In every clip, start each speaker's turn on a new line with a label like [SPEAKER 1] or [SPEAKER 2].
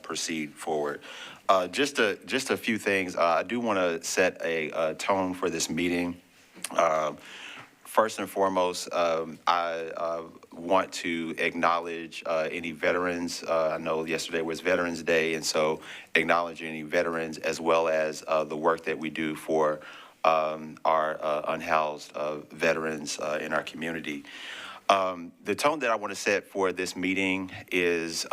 [SPEAKER 1] proceed forward. Just a few things. I do want to set a tone for this meeting. First and foremost, I want to acknowledge any veterans. I know yesterday was Veterans Day, and so acknowledging any veterans as well as the work that we do for our unhoused veterans in our community. The tone that I want to set for this meeting is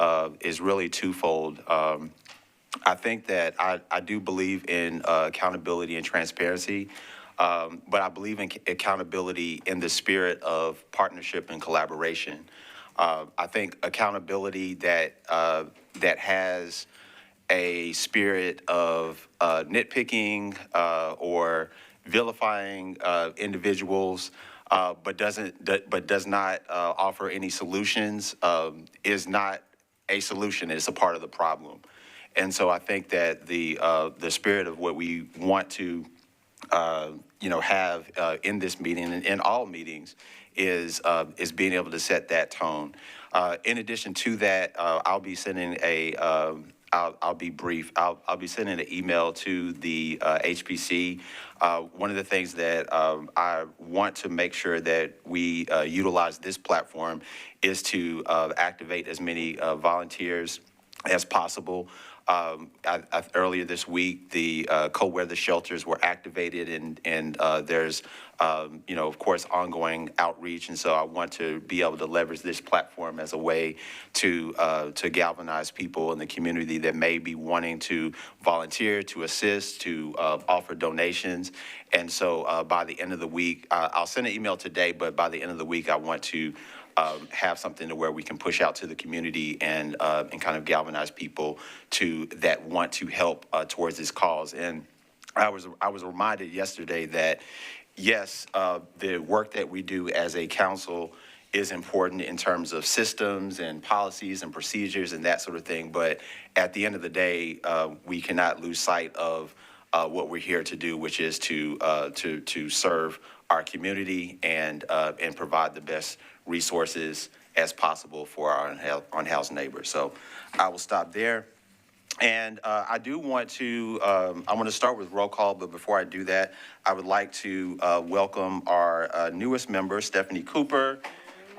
[SPEAKER 1] really twofold. I think that I do believe in accountability and transparency. But I believe in accountability in the spirit of partnership and collaboration. I think accountability that has a spirit of nitpicking or vilifying individuals, but does not offer any solutions, is not a solution. It's a part of the problem. And so I think that the spirit of what we want to have in this meeting and in all meetings is being able to set that tone. In addition to that, I'll be sending I'll be brief. I'll be sending an email to the HPC. One of the things that I want to make sure that we utilize this platform is to activate as many volunteers as possible. Earlier this week, the cold weather shelters were activated, and there's, of course, ongoing outreach. And so I want to be able to leverage this platform as a way to galvanize people in the community that may be wanting to volunteer, to assist, to offer donations. And so by the end of the week, I'll send an email today, but by the end of the week, I want to have something to where we can push out to the community and kind of galvanize people that want to help towards this cause. And I was reminded yesterday that yes, the work that we do as a council is important in terms of systems and policies and procedures and that sort of thing. But at the end of the day, we cannot lose sight of what we're here to do, which is to serve our community and provide the best resources as possible for our unhoused neighbors. So I will stop there. And I do want to, I want to start with roll call, but before I do that, I would like to welcome our newest member, Stephanie Cooper.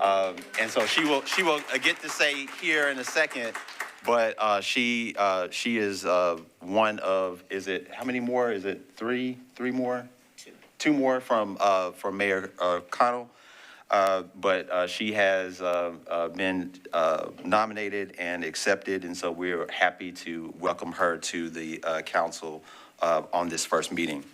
[SPEAKER 1] And so she will get to say here in a second, but she is one of, how many more? Is it three more? Two more from Mayor Connell. But she has been nominated and accepted, and so we're happy to welcome her to the council on this first meeting.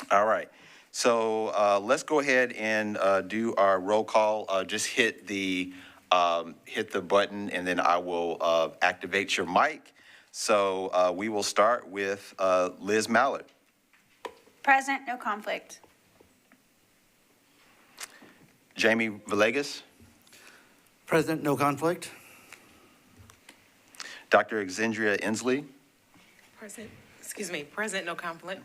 [SPEAKER 1] All right, so let's go ahead and do our roll call. Just hit the button, and then I will activate your mic. So we will start with Liz Mallard.
[SPEAKER 2] Present, no conflict.
[SPEAKER 1] Jamie Villegas.
[SPEAKER 3] Present, no conflict.
[SPEAKER 1] Dr. Exandria Inslee.
[SPEAKER 4] Present, no conflict.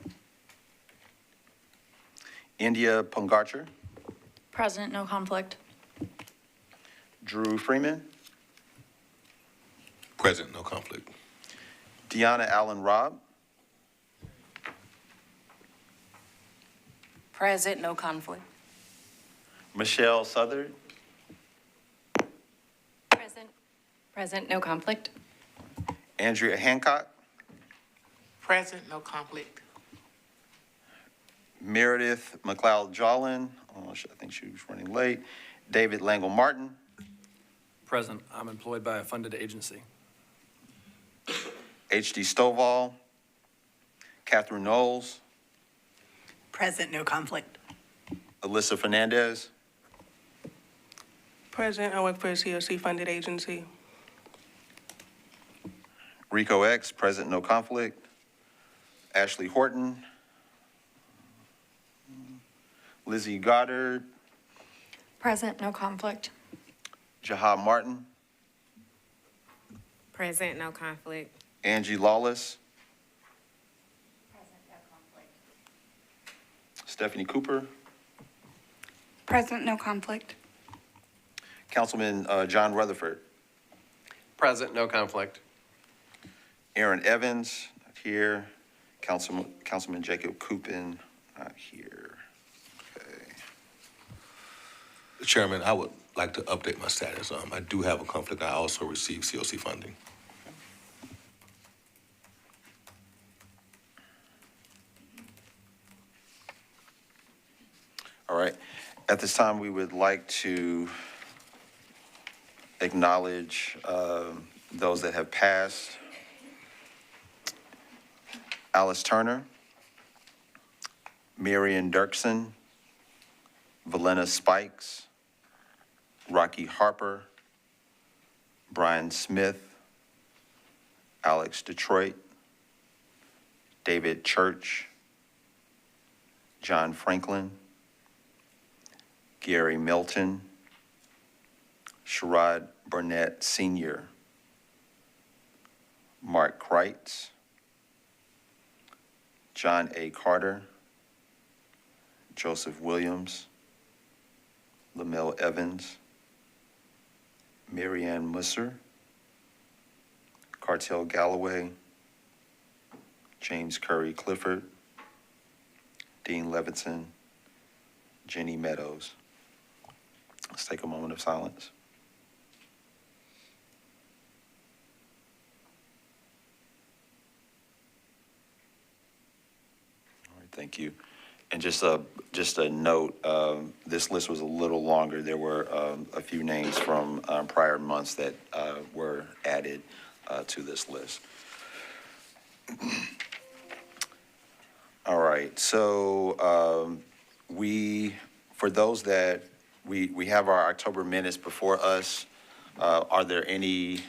[SPEAKER 1] India Pungarcher.
[SPEAKER 5] Present, no conflict.
[SPEAKER 1] Drew Freeman.
[SPEAKER 6] Present, no conflict.
[SPEAKER 1] Deanna Allen Robb.
[SPEAKER 5] Present, no conflict.
[SPEAKER 1] Michelle Southard.
[SPEAKER 5] Present, no conflict.
[SPEAKER 1] Andrea Hancock.
[SPEAKER 4] Present, no conflict.
[SPEAKER 1] Meredith McLeod-Jolin. I think she was running late. David Langle Martin.
[SPEAKER 7] Present. I'm employed by a funded agency.
[SPEAKER 1] H.D. Stovall. Catherine Knowles.
[SPEAKER 2] Present, no conflict.
[SPEAKER 1] Alyssa Fernandez.
[SPEAKER 8] Present, I work for a CLC-funded agency.
[SPEAKER 1] Rico X, present, no conflict. Ashley Horton. Lizzie Goddard.
[SPEAKER 5] Present, no conflict.
[SPEAKER 1] Jahab Martin.
[SPEAKER 4] Present, no conflict.
[SPEAKER 1] Angie Lawless.
[SPEAKER 5] Present, no conflict.
[SPEAKER 1] Stephanie Cooper.
[SPEAKER 2] Present, no conflict.
[SPEAKER 1] Councilman John Rutherford.
[SPEAKER 9] Present, no conflict.
[SPEAKER 1] Aaron Evans, not here. Councilman Jacob Coopin, not here. Okay.
[SPEAKER 6] Chairman, I would like to update my status. I do have a conflict. I also receive COC funding.
[SPEAKER 1] All right. At this time, we would like to acknowledge those that have passed. Alice Turner, Marion Dirksen, Valena Spikes, Rocky Harper, Brian Smith, Alex Detroit, David Church, John Franklin, Gary Milton, Sherrod Burnett Sr., Mark Kreitz, John A. Carter, Joseph Williams, Lamel Evans, Marianne Musser, Cartel Galloway, James Curry Clifford, Dean Levinson, Jenny Meadows. Let's take a moment of silence. All right, thank you. And just a note, this list was a little longer. There were a few names from prior months that were added to this list. All right, so for those that, we have our October minutes before us. Are there any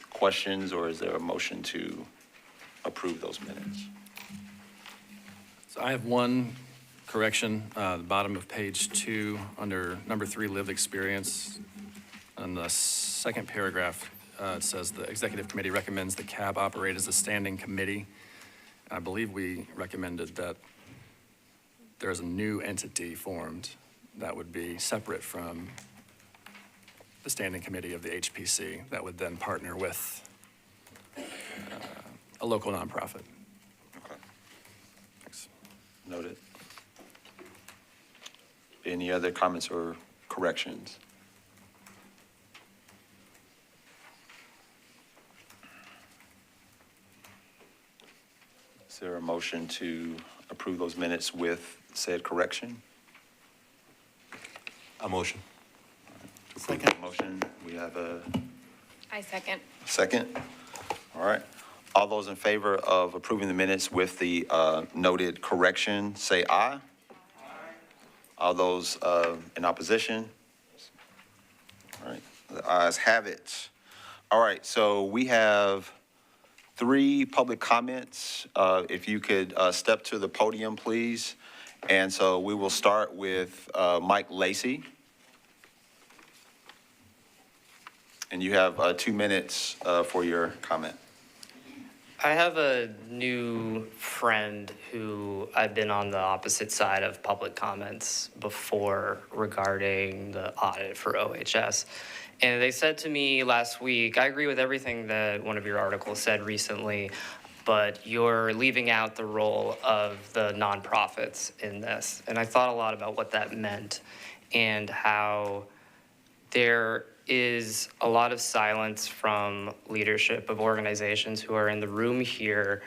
[SPEAKER 1] questions, or is there a motion to approve those minutes?
[SPEAKER 7] So I have one correction, the bottom of page 2, under number 3, lived experience. On the second paragraph, it says the executive committee recommends the cab operate as a standing committee. I believe we recommended that there's a new entity formed that would be separate from the standing committee of the HPC that would then partner with a local nonprofit.
[SPEAKER 1] Okay,
[SPEAKER 7] Thanks.
[SPEAKER 1] noted. Any other comments or corrections? Is there a motion to approve those minutes with said correction?
[SPEAKER 6] I motion.
[SPEAKER 1] To approve
[SPEAKER 3] Second.
[SPEAKER 1] the motion, we have a
[SPEAKER 5] I second.
[SPEAKER 1] second. All right. All those in favor of approving the minutes with the noted correction, say aye. Aye. All those in opposition? All right, the ayes have it. All right, so we have 3 public comments. If you could step to the podium, please. And so we will start with Mike Lacey. And you have 2 minutes for your comment.
[SPEAKER 9] I have a new friend who I've been on the opposite side of public comments before regarding the audit for OHS. And they said to me last week, I agree with everything that one of your articles said recently, but you're leaving out the role of the nonprofits in this. And I thought a lot about what that meant and how there is a lot of silence from leadership of organizations who are in the room here,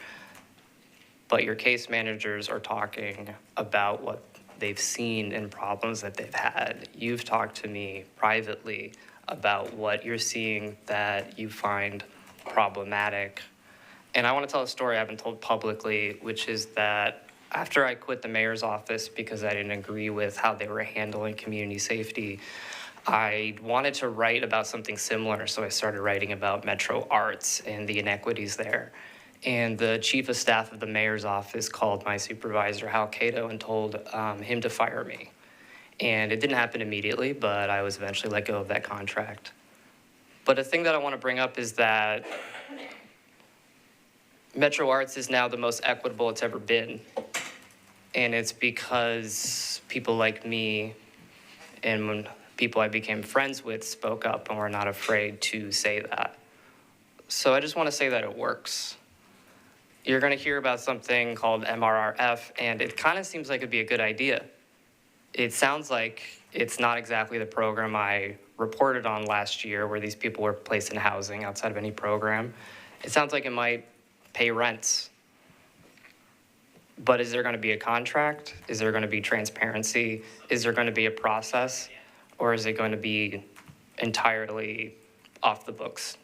[SPEAKER 9] but your case managers are talking about what they've seen and problems that they've had. You've talked to me privately about what you're seeing that you find problematic. And I want to tell a story I haven't told publicly, which is that after I quit the mayor's office because I didn't agree with how they were handling community safety, I wanted to write about something similar, so I started writing about Metro Arts and the inequities there. And the chief of staff of the mayor's office called my supervisor, Hal Cato, and told him to fire me. And it didn't happen immediately, but I was eventually let go of that contract. But the thing that I want to bring up is that Metro Arts is now the most equitable it's ever been. And it's because people like me and people I became friends with spoke up and were not afraid to say that. So I just want to say that it works. You're going to hear about something called MRRF, and it kind of seems like it'd be a good idea. It sounds like it's not exactly the program I reported on last year, where these people were placed in housing outside of any program. It sounds like it might pay rents. But is there going to be a contract? Is there going to be transparency? Is there going to be a process? Or is it going to be entirely off the books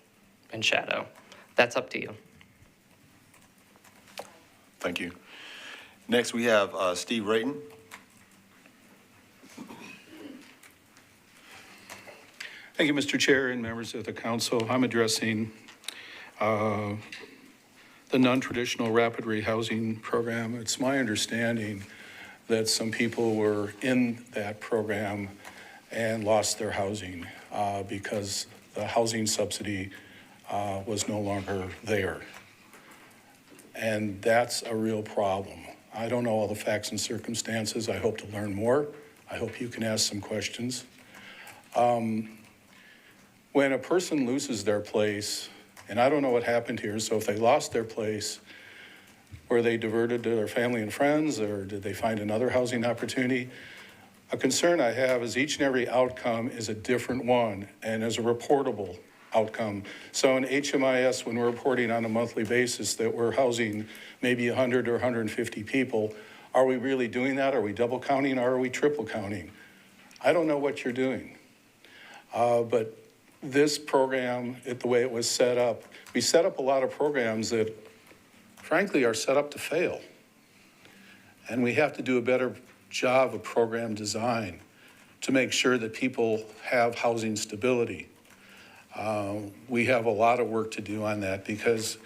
[SPEAKER 9] in shadow? That's up to you.
[SPEAKER 1] Thank you. Next, we have Steve Rayton.
[SPEAKER 10] Thank you, Mr. Chair and members of the council. I'm addressing the non-traditional rapid rehousing program. It's my understanding that some people were in that program and lost their housing because the housing subsidy was no longer there. And that's a real problem. I don't know all the facts and circumstances. I hope to learn more. I hope you can ask some questions. When a person loses their place, and I don't know what happened here, so if they lost their place, were they diverted to their family and friends, or did they find another housing opportunity? A concern I have is each and every outcome is a different one and is a reportable outcome. So in HMIS, when we're reporting on a monthly basis that we're housing maybe 100 or 150 people, are we really doing that? Are we double counting or are we triple counting? I don't know what you're doing. But this program, the way it was set up, we set up a lot of programs that frankly are set up to fail. And we have to do a better job of program design to make sure that people have housing stability. We have a lot of work to do on that because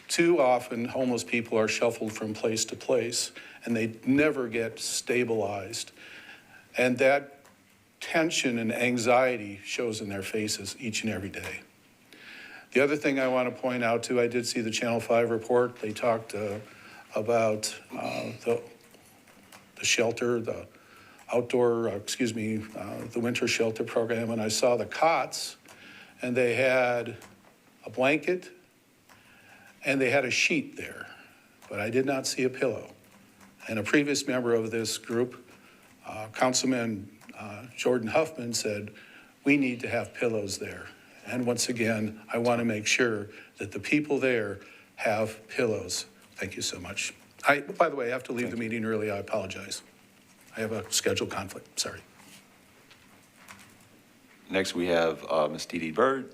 [SPEAKER 10] too often homeless people are shuffled from place to place and they never get stabilized. And that tension and anxiety shows in their faces each and every day. The other thing I want to point out too, I did see the Channel 5 report. They talked about the shelter, the outdoor, the winter shelter program, and I saw the cots, and they had a blanket, and they had a sheet there, but I did not see a pillow. And a previous member of this group, Councilman Jordan Huffman, said, we need to have pillows there. And once again, I want to make sure that the people there have pillows. Thank you so much. By the way, I have to leave the meeting early. I apologize. I have a schedule conflict. Sorry.
[SPEAKER 1] Next, we have Ms. Dee Dee Bird.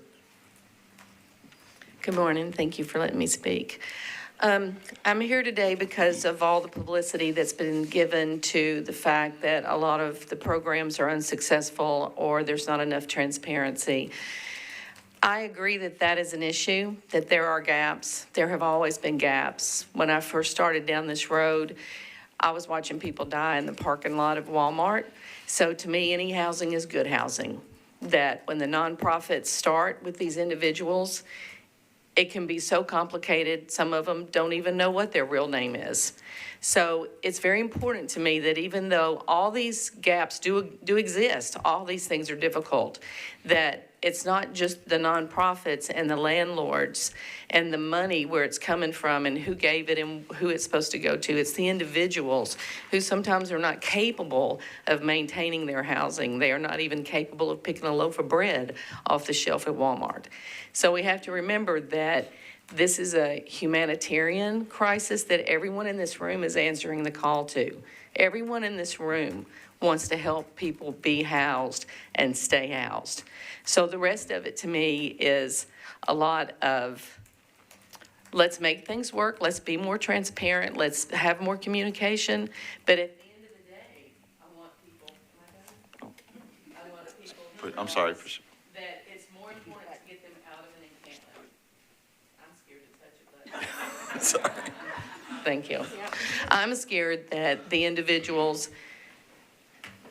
[SPEAKER 11] Good morning. Thank you for letting me speak. I'm here today because of all the publicity that's been given to the fact that a lot of the programs are unsuccessful or there's not enough transparency. I agree that that is an issue, that there are gaps. There have always been gaps. When I first started down this road, I was watching people die in the parking lot of Walmart. So to me, any housing is good housing. That when the nonprofits start with these individuals, it can be so complicated, some of them don't even know what their real name is. So it's very important to me that even though all these gaps do exist, all these things are difficult, that it's not just the nonprofits and the landlords and the money where it's coming from and who gave it and who it's supposed to go to. It's the individuals who sometimes are not capable of maintaining their housing. They are not even capable of picking a loaf of bread off the shelf at Walmart. So we have to remember that this is a humanitarian crisis that everyone in this room is answering the call to. Everyone in this room wants to help people be housed and stay housed. So the rest of it to me is a lot of let's make things work, let's be more transparent, let's have more communication. But at the end of the day, I want people
[SPEAKER 1] I'm sorry.
[SPEAKER 11] that it's more important to get them out of an encampment. I'm scared to touch it, but.
[SPEAKER 1] Sorry.
[SPEAKER 11] Thank you. I'm scared that the individuals,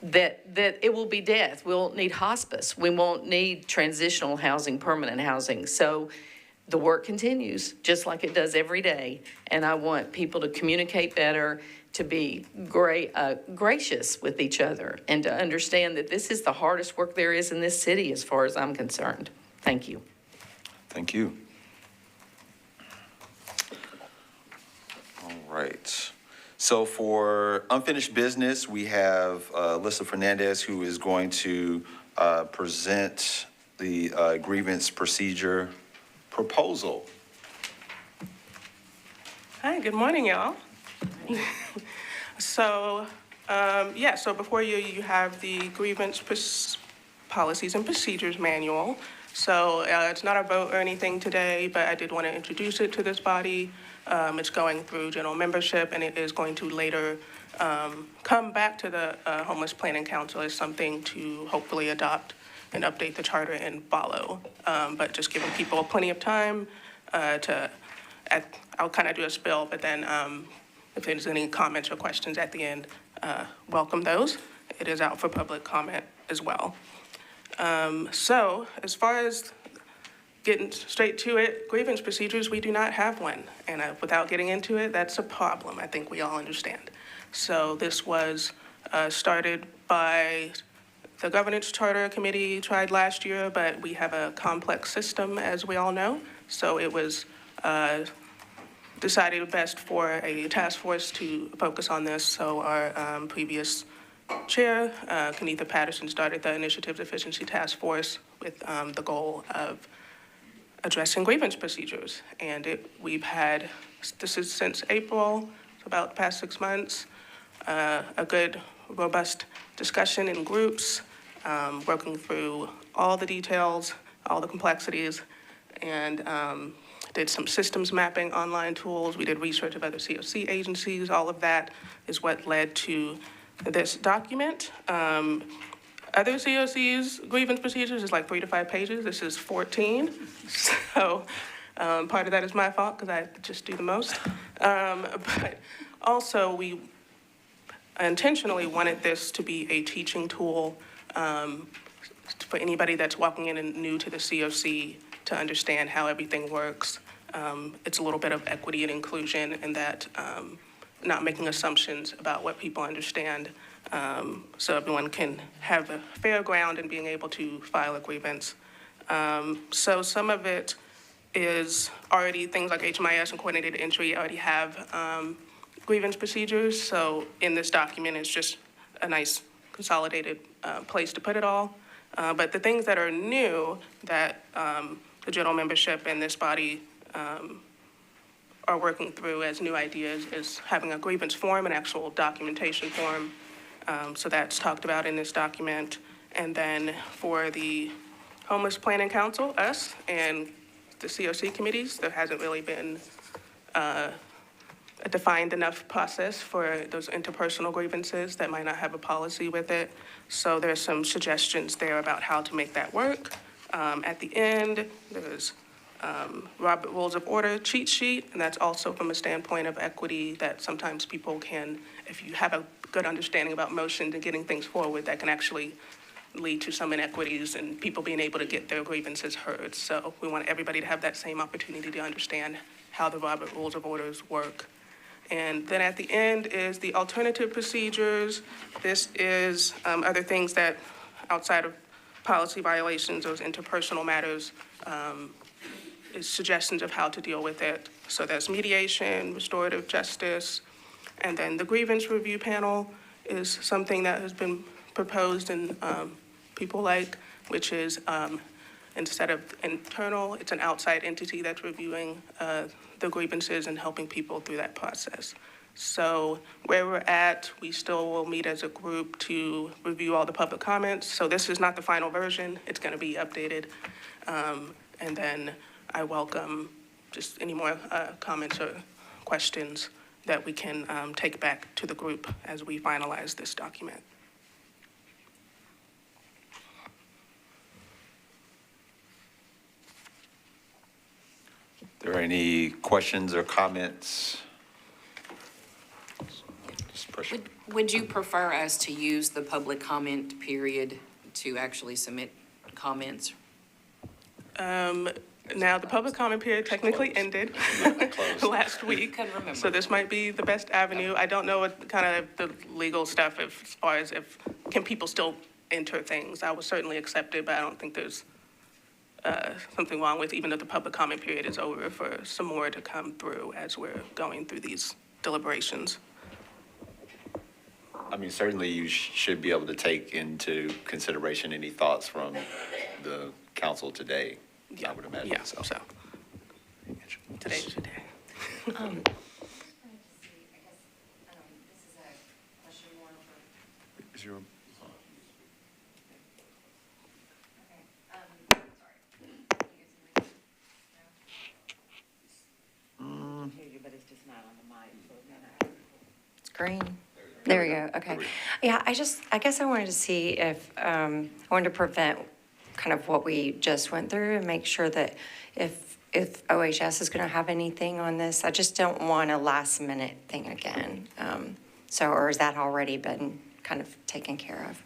[SPEAKER 11] that it will be death. We'll need hospice. We won't need transitional housing, permanent housing. So the work continues just like it does every day. And I want people to communicate better, to be gracious with each other, and to understand that this is the hardest work there is in this city as far as I'm concerned. Thank you.
[SPEAKER 1] Thank you. All right. So for unfinished business, we have Alyssa Fernandez, who is going to present the grievance procedure proposal.
[SPEAKER 8] Hi, good morning, y'all. So, so before you, you have the policies and procedures manual. So it's not a vote or anything today, but I did want to introduce it to this body. It's going through general membership, and it is going to later come back to the Homeless Planning Council as something to hopefully adopt and update the charter and follow. But just giving people plenty of time I'll kind of do a spill, but then if there's any comments or questions at the end, welcome those. It is out for public comment as well. So as far as getting straight to it, grievance procedures, we do not have one. And without getting into it, that's a problem. I think we all understand. So this was started by the Governance Charter Committee, tried last year, but we have a complex system, as we all know. So it was decided best for a task force to focus on this. So our previous chair, Kenitha Patterson, started the Initiatives Efficiency Task Force with the goal of addressing grievance procedures. And we've had, this is since April, so about the past 6 months, a good, robust discussion in groups, working through all the details, all the complexities, and did some systems mapping, online tools. We did research of other COC agencies. All of that is what led to this document. Other COCs grievance procedures is like 3 to 5 pages. This is 14. So part of that is my fault because I just do the most. But also we intentionally wanted this to be a teaching tool for anybody that's walking in and new to the COC to understand how everything works. It's a little bit of equity and inclusion in that not making assumptions about what people understand, so everyone can have a fair ground in being able to file a grievance. So some of it is already things like HMIS and coordinated entry already have grievance procedures. So in this document, it's just a nice consolidated place to put it all. But the things that are new that the general membership and this body are working through as new ideas is having a grievance form, an actual documentation form. So that's talked about in this document. And then for the Homeless Planning Council, us, and the COC committees, there hasn't really been a defined enough process for those interpersonal grievances that might not have a policy with it. So there's some suggestions there about how to make that work. At the end, there's Robert Rules of Order cheat sheet, and that's also from a standpoint of equity that sometimes people can, if you have a good understanding about motions and getting things forward, that can actually lead to some inequities and people being able to get their grievances heard. So we want everybody to have that same opportunity to understand how the Robert Rules of Orders work. And then at the end is the alternative procedures. This is other things that outside of policy violations, those interpersonal matters, is suggestions of how to deal with it. So there's mediation, restorative justice, and then the grievance review panel is something that has been proposed and people like, which is instead of internal, it's an outside entity that's reviewing the grievances and helping people through that process. So where we're at, we still will meet as a group to review all the public comments. So this is not the final version. It's going to be updated. And then I welcome just any more comments or questions that we can take back to the group as we finalize this document.
[SPEAKER 1] Are there any questions or comments?
[SPEAKER 12] Would you prefer us to use the public comment period to actually submit comments?
[SPEAKER 8] Now, the public comment period technically ended last week,
[SPEAKER 12] Couldn't remember.
[SPEAKER 8] so this might be the best avenue. I don't know what kind of the legal stuff as far as if, can people still enter things? I would certainly accept it, but I don't think there's something wrong with, even though the public comment period is over, for some more to come through as we're going through these deliberations.
[SPEAKER 1] I mean, certainly you should be able to take into consideration any thoughts from the council today, I would imagine.
[SPEAKER 8] Yeah, so today's the day.
[SPEAKER 1] Is your,
[SPEAKER 5] It's green. There we go, okay. Yeah, I guess I wanted to see if, I wanted to prevent kind of what we just went through and make sure that if OHS is going to have anything on this, I just don't want a last minute thing again. So, or has that already been kind of taken care of?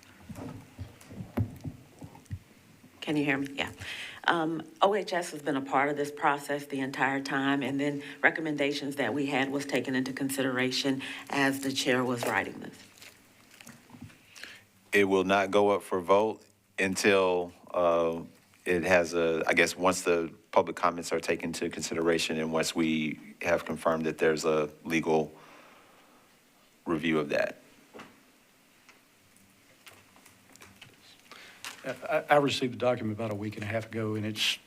[SPEAKER 13] Can you hear me? Yeah. OHS has been a part of this process the entire time, and then recommendations that we had was taken into consideration as the chair was writing this.
[SPEAKER 1] it will not go up for vote until it has I guess, once the public comments are taken into consideration and once we have confirmed that there's a legal review of that.
[SPEAKER 10] I received the document about a week and a half ago, and it's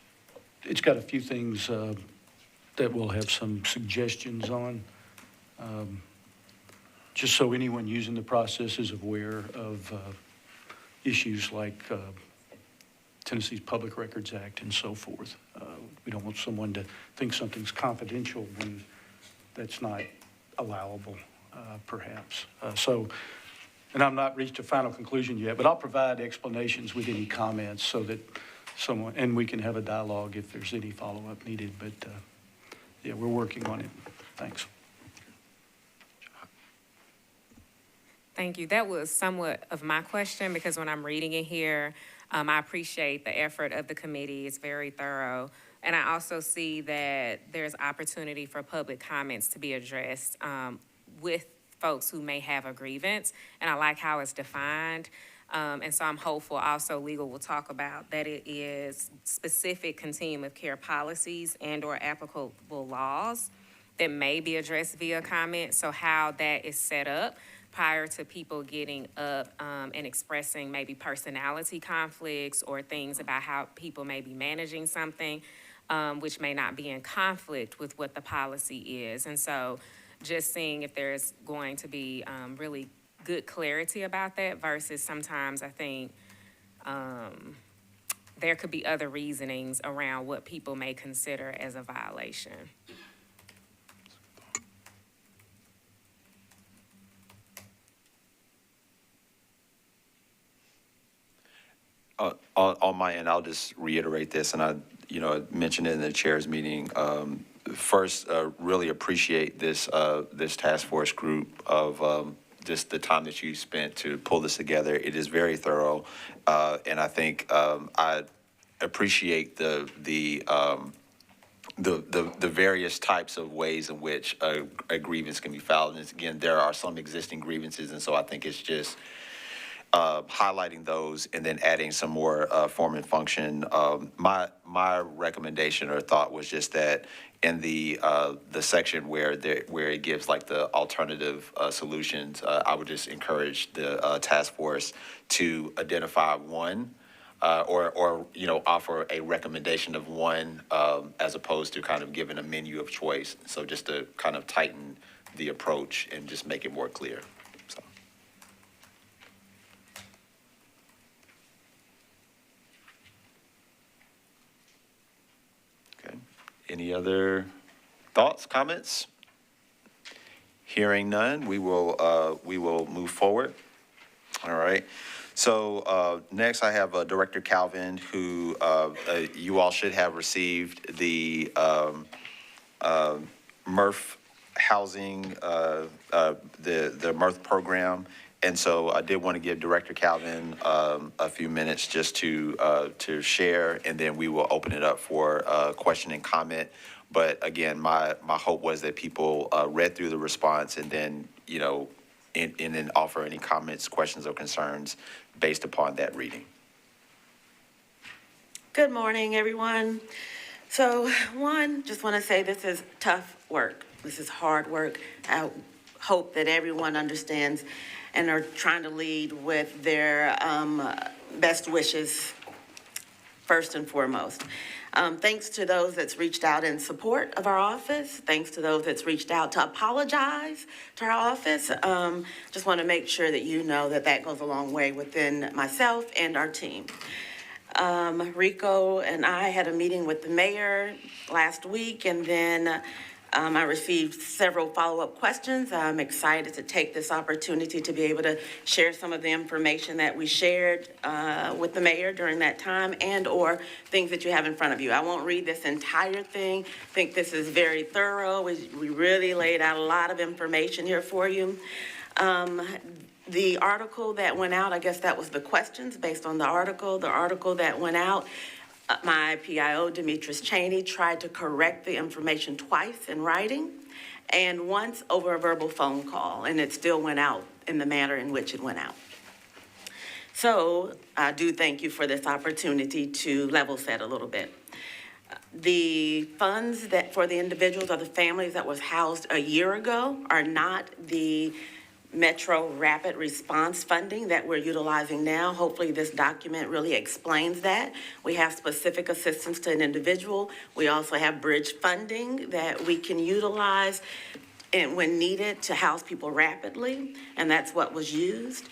[SPEAKER 10] got a few things that we'll have some suggestions on. Just so anyone using the process is aware of issues like Tennessee's Public Records Act and so forth. We don't want someone to think something's confidential when that's not allowable, perhaps. And I've not reached a final conclusion yet, but I'll provide explanations with any comments so that someone, and we can have a dialogue if there's any follow-up needed. But yeah, we're working on it. Thanks.
[SPEAKER 4] Thank you. That was somewhat of my question, because when I'm reading it here, I appreciate the effort of the committee. It's very thorough. And I also see that there's opportunity for public comments to be addressed with folks who may have a grievance, and I like how it's defined. And so I'm hopeful also legal will talk about that it is specific continuum of care policies and or applicable laws that may be addressed via comment. So how that is set up prior to people getting up and expressing maybe personality conflicts or things about how people may be managing something, which may not be in conflict with what the policy is. And so just seeing if there's going to be really good clarity about that versus sometimes I think there could be other reasonings around what people may consider as a violation.
[SPEAKER 1] On my end, I'll just reiterate this, and I mentioned it in the chair's meeting. First, really appreciate this task force group of just the time that you spent to pull this together. It is very thorough, and I think I appreciate the various types of ways in which a grievance can be filed. And again, there are some existing grievances, and so I think it's just highlighting those and then adding some more form and function. My recommendation or thought was just that in the section where it gives like the alternative solutions, I would just encourage the task force to identify one or offer a recommendation of one as opposed to kind of giving a menu of choice. So just to kind of tighten the approach and just make it more clear. So. Okay. Any other thoughts, comments? Hearing none, we will move forward. All right. So next I have Director Calvin, who you all should have received the MRF housing, the MRF program. And so I did want to give Director Calvin a few minutes just to share, and then we will open it up for question and comment. But again, my hope was that people read through the response and then, and then offer any comments, questions, or concerns based upon that reading.
[SPEAKER 13] Good morning, everyone. So just want to say this is tough work. This is hard work. I hope that everyone understands and are trying to lead with their best wishes first and foremost. Thanks to those that's reached out in support of our office. Thanks to those that's reached out to apologize to our office. Just want to make sure that you know that that goes a long way within myself and our team. Rico and I had a meeting with the mayor last week, and then I received several follow-up questions. I'm excited to take this opportunity to be able to share some of the information that we shared with the mayor during that time, and/or things that you have in front of you. I won't read this entire thing. I think this is very thorough. We really laid out a lot of information here for you. The article that went out, I guess that was the questions based on the article. The article that went out, my PIO, Demetrius Cheney, tried to correct the information twice in writing and once over a verbal phone call, and it still went out in the manner in which it went out. So I do thank you for this opportunity to level set a little bit. The funds that for the individuals or the families that was housed a year ago are not the Metro Rapid Response funding that we're utilizing now. Hopefully this document really explains that. We have specific assistance to an individual. We also have bridge funding that we can utilize and when needed to house people rapidly, and that's what was used.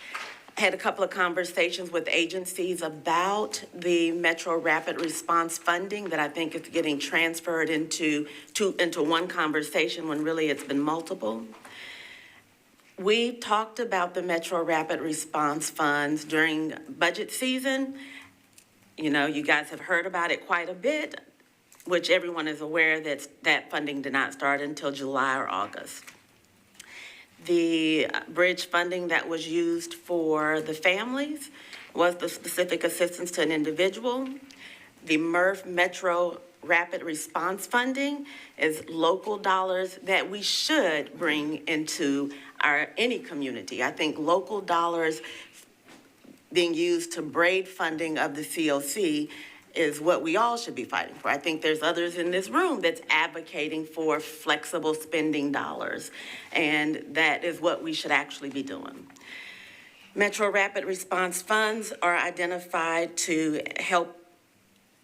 [SPEAKER 13] I had a couple of conversations with agencies about the Metro Rapid Response funding that I think is getting transferred into one conversation when really it's been multiple. We talked about the Metro Rapid Response funds during budget season. You know, you guys have heard about it quite a bit, which everyone is aware that funding did not start until July or August. The bridge funding that was used for the families was the specific assistance to an individual. The MRF Metro Rapid Response funding is local dollars that we should bring into any community. I think local dollars being used to braid funding of the COC is what we all should be fighting for. I think there's others in this room that's advocating for flexible spending dollars, and that is what we should actually be doing. Metro Rapid Response funds are identified to help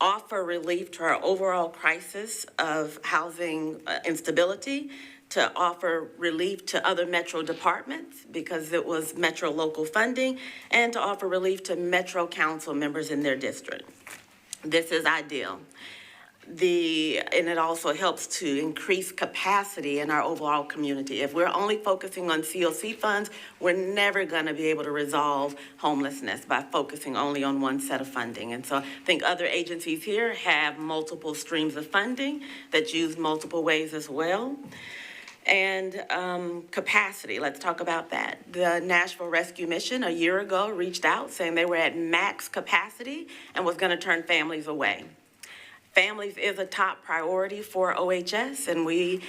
[SPEAKER 13] offer relief to our overall crisis of housing instability, to offer relief to other Metro departments because it was Metro local funding, and to offer relief to Metro council members in their district. This is ideal. And it also helps to increase capacity in our overall community. If we're only focusing on COC funds, we're never going to be able to resolve homelessness by focusing only on one set of funding. And so I think other agencies here have multiple streams of funding that use multiple ways as well. And capacity, let's talk about that. The Nashville Rescue Mission a year ago reached out saying they were at max capacity and was going to turn families away. Families is a top priority for OHS, and we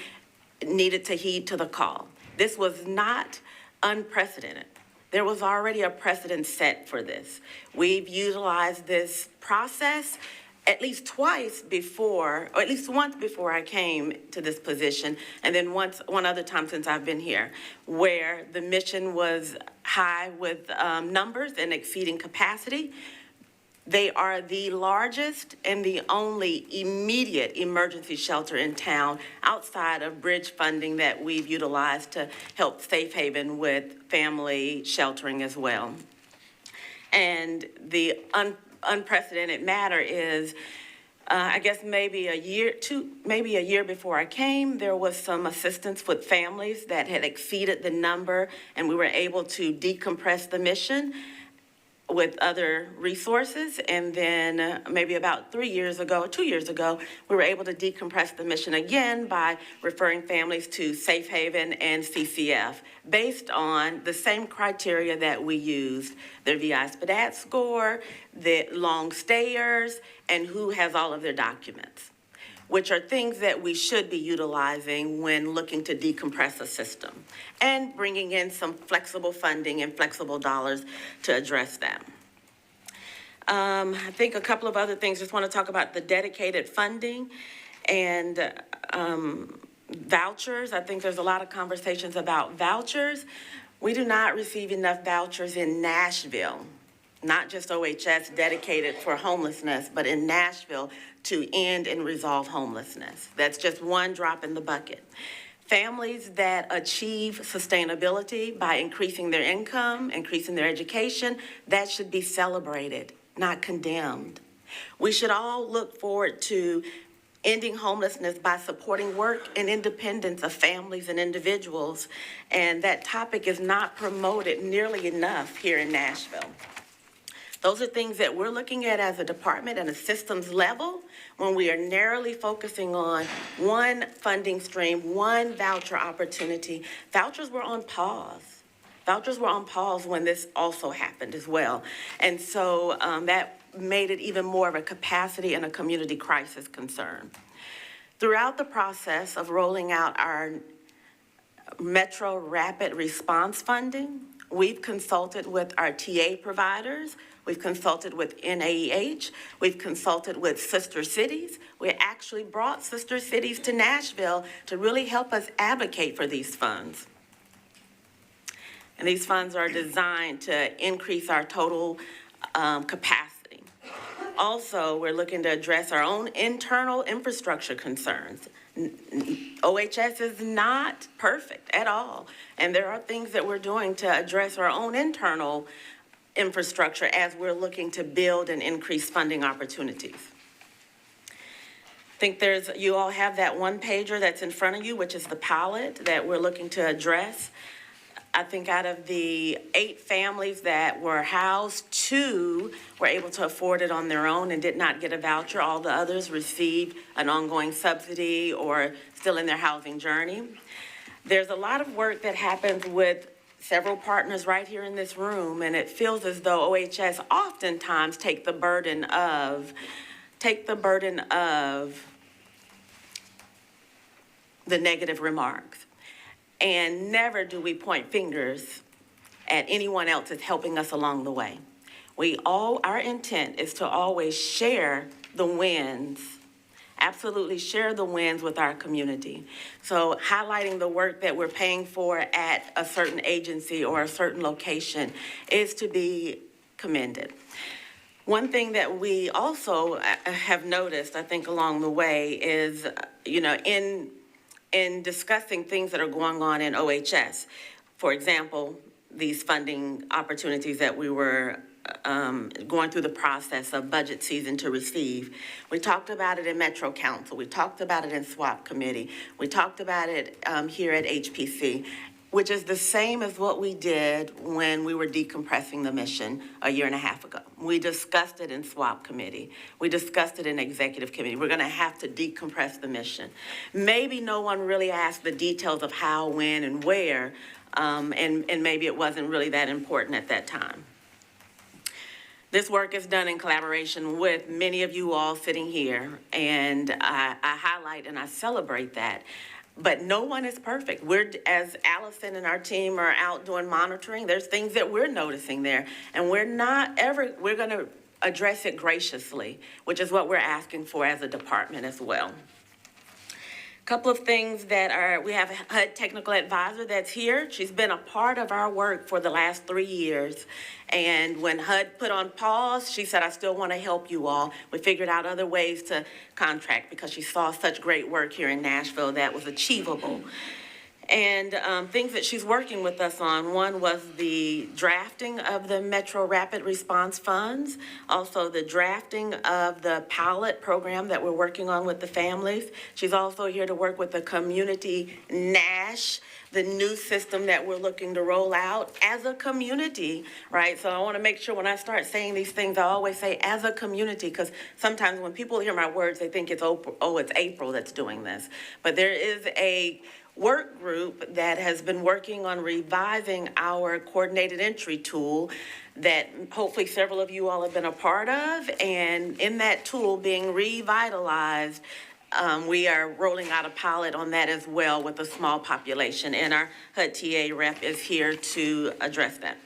[SPEAKER 13] needed to heed to the call. This was not unprecedented. There was already a precedent set for this. We've utilized this process at least twice before, or at least once before I came to this position, and then one other time since I've been here, where the mission was high with numbers and exceeding capacity. They are the largest and the only immediate emergency shelter in town outside of bridge funding that we've utilized to help Safe Haven with family sheltering as well. And the unprecedented matter is, I guess maybe a year before I came, there was some assistance with families that had exceeded the number, and we were able to decompress the mission with other resources. And then maybe about 2 years ago, we were able to decompress the mission again by referring families to Safe Haven and CCF based on the same criteria that we used, their VI-SPDAT score, the long stayers, and who has all of their documents, which are things that we should be utilizing when looking to decompress a system and bringing in some flexible funding and flexible dollars to address that. I think a couple of other things, just want to talk about the dedicated funding and Vouchers, I think there's a lot of conversations about vouchers. We do not receive enough vouchers in Nashville, not just OHS dedicated for homelessness, but in Nashville to end and resolve homelessness. That's just one drop in the bucket. Families that achieve sustainability by increasing their income, increasing their education, that should be celebrated, not condemned. We should all look forward to ending homelessness by supporting work and independence of families and individuals, and that topic is not promoted nearly enough here in Nashville. Those are things that we're looking at as a department and a systems level when we are narrowly focusing on one funding stream, one voucher opportunity. Vouchers were on pause. Vouchers were on pause when this also happened as well. And so that made it even more of a capacity and a community crisis concern. Throughout the process of rolling out our Metro Rapid Response funding, we've consulted with our TA providers, we've consulted with NAEH, we've consulted with sister cities. We actually brought sister cities to Nashville to really help us advocate for these funds. And these funds are designed to increase our total capacity. Also, we're looking to address our own internal infrastructure concerns. OHS is not perfect at all, and there are things that we're doing to address our own internal infrastructure as we're looking to build and increase funding opportunities. I think you all have that one pager that's in front of you, which is the palette that we're looking to address. I think out of the 8 families that were housed, 2 were able to afford it on their own and did not get a voucher. All the others received an ongoing subsidy or still in their housing journey. There's a lot of work that happens with several partners right here in this room, and it feels as though OHS oftentimes take the burden of the negative remarks. And never do we point fingers at anyone else that's helping us along the way. Our intent is to always share the wins, absolutely share the wins with our community. So highlighting the work that we're paying for at a certain agency or a certain location is to be commended. One thing that we also have noticed, I think, along the way is, in discussing things that are going on in OHS, for example, these funding opportunities that we were going through the process of budget season to receive. We talked about it in Metro Council. We talked about it in SWAP Committee. We talked about it here at HPC, which is the same as what we did when we were decompressing the mission a year and a half ago. We discussed it in SWAP Committee. We discussed it in Executive Committee. We're gonna have to decompress the mission. Maybe no one really asked the details of how, when, and where, and maybe it wasn't really that important at that time. This work is done in collaboration with many of you all sitting here, and I highlight and I celebrate that. But no one is perfect. As Allison and our team are out doing monitoring, there's things that we're noticing there, and we're gonna address it graciously, which is what we're asking for as a department as well. Couple of things we have a HUD technical advisor that's here. She's been a part of our work for the last 3 years. And when HUD put on pause, she said, I still want to help you all. We figured out other ways to contract because she saw such great work here in Nashville that was achievable. And things that she's working with us on, one was the drafting of the Metro Rapid Response Funds, also the drafting of the pilot program that we're working on with the families. She's also here to work with the community NASH, the new system that we're looking to roll out as a community, right? So I want to make sure when I start saying these things, I always say as a community, because sometimes when people hear my words, they think it's April that's doing this. But there is a work group that has been working on revising our coordinated entry tool that hopefully several of you all have been a part of. And in that tool being revitalized, we are rolling out a pilot on that as well with a small population. And our HUD TA rep is here to address that.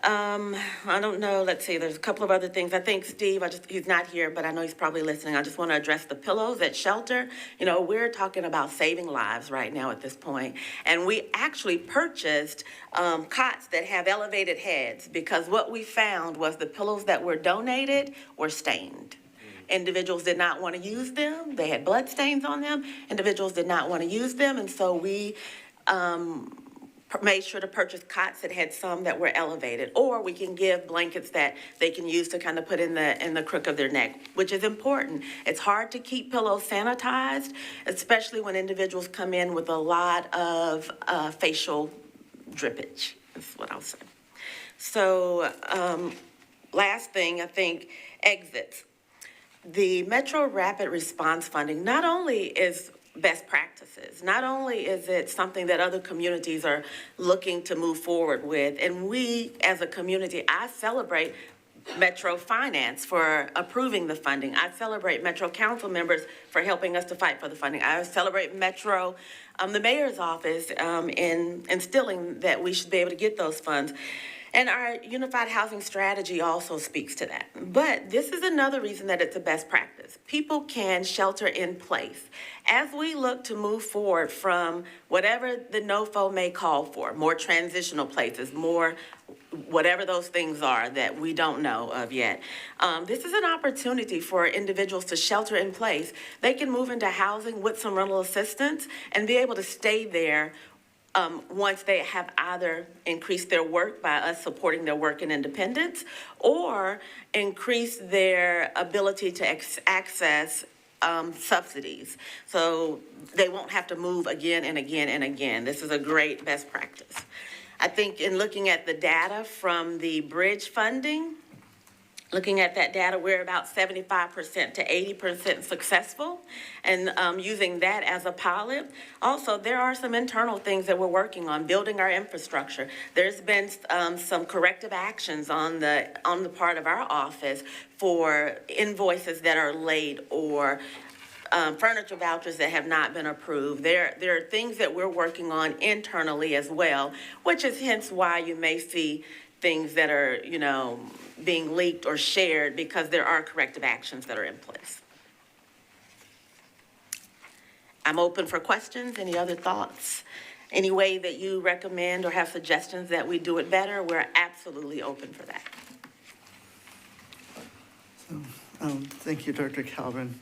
[SPEAKER 13] I don't know, let's see, there's a couple of other things. I think Steve, he's not here, but I know he's probably listening. I just want to address the pillows at shelter. You know, we're talking about saving lives right now at this point. And we actually purchased cots that have elevated heads because what we found was the pillows that were donated were stained. Individuals did not want to use them. They had blood stains on them. Individuals did not want to use them. And so we made sure to purchase cots that had some that were elevated, or we can give blankets that they can use to kind of put in the crook of their neck, which is important. It's hard to keep pillows sanitized, especially when individuals come in with a lot of facial drippage, is what I'll say. So last thing, I think, exits. The Metro Rapid Response Funding not only is best practices. Not only is it something that other communities are looking to move forward with, and we as a community, I celebrate Metro Finance for approving the funding. I celebrate Metro Council members for helping us to fight for the funding. I celebrate Metro, the mayor's office in instilling that we should be able to get those funds. And our unified housing strategy also speaks to that. But this is another reason that it's a best practice. People can shelter in place. As we look to move forward from whatever the NOFO may call for, more transitional places, more whatever those things are that we don't know of yet. This is an opportunity for individuals to shelter in place. They can move into housing with some rental assistance and be able to stay there once they have either increased their work by us supporting their work and independence, or increase their ability to access subsidies. So they won't have to move again and again and again. This is a great best practice. I think in looking at the data from the bridge funding, looking at that data, we're about 75% to 80% successful, and using that as a pilot. Also, there are some internal things that we're working on, building our infrastructure. There's been some corrective actions on the part of our office for invoices that are late or furniture vouchers that have not been approved. There are things that we're working on internally as well, which is hence why you may see things that are, being leaked or shared, because there are corrective actions that are in place. I'm open for questions. Any other thoughts? Any way that you recommend or have suggestions that we do it better, we're absolutely open for that.
[SPEAKER 3] Thank you, Dr. Calvin.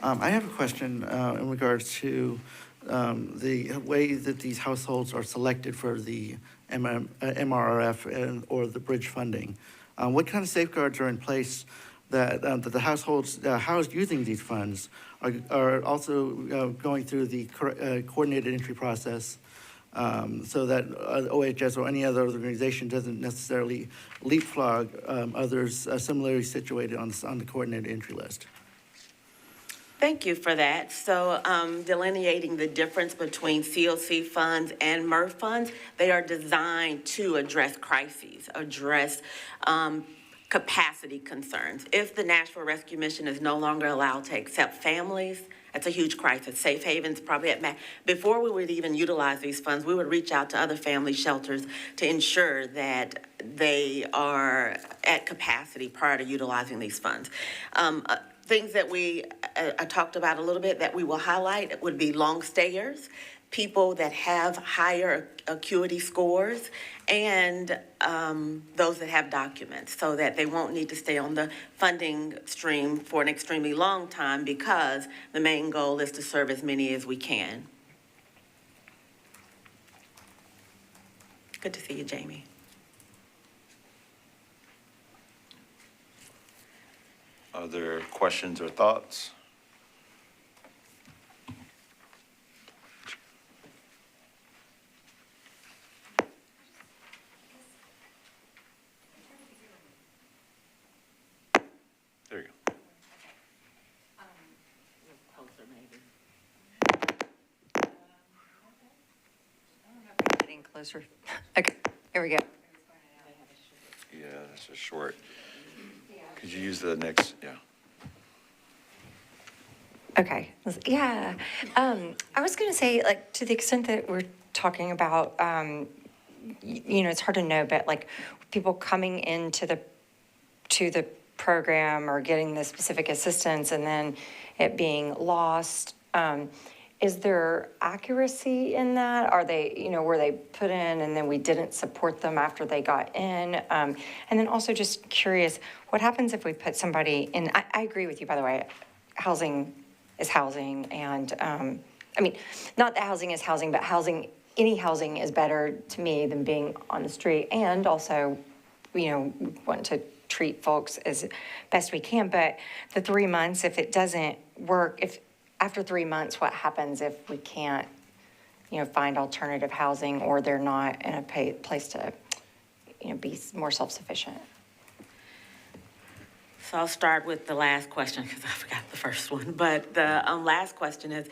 [SPEAKER 3] I have a question in regards to the way that these households are selected for the MRRF or the bridge funding. What kind of safeguards are in place that the households housed using these funds are also going through the coordinated entry process, so that OHS or any other organization doesn't necessarily leapfrog others similarly situated on the coordinated entry list?
[SPEAKER 13] Thank you for that. So delineating the difference between COC funds and MRF funds, they are designed to address crises, address capacity concerns. If the Nashville Rescue Mission is no longer allowed to accept families, that's a huge crisis. Safe Haven's probably at max. Before we would even utilize these funds, we would reach out to other family shelters to ensure that they are at capacity prior to utilizing these funds. Things that I talked about a little bit that we will highlight would be long stayers, people that have higher acuity scores, and those that have documents, so that they won't need to stay on the funding stream for an extremely long time, because the main goal is to serve as many as we can. Good to see you, Jamie.
[SPEAKER 1] Are there questions or thoughts? There you go.
[SPEAKER 13] Closer, maybe.
[SPEAKER 5] Getting closer. Okay, here we go.
[SPEAKER 1] Yeah, that's a short. Could you use the next, yeah.
[SPEAKER 5] Okay, yeah. I was going to say, like, to the extent that we're talking about it's hard to know, but like people coming into the program or getting the specific assistance and then it being lost, is there accuracy in that? Are they, were they put in and then we didn't support them after they got in? And then also just curious, what happens if we put somebody in, I agree with you, by the way, housing is housing. And, I mean, not that housing is housing, but any housing is better to me than being on the street. And also, we want to treat folks as best we can. But the 3 months, if it doesn't work, if after 3 months, what happens if we can't, find alternative housing or they're not in a place to, be more self-sufficient?
[SPEAKER 13] So I'll start with the last question because I forgot the first one. But the last question is,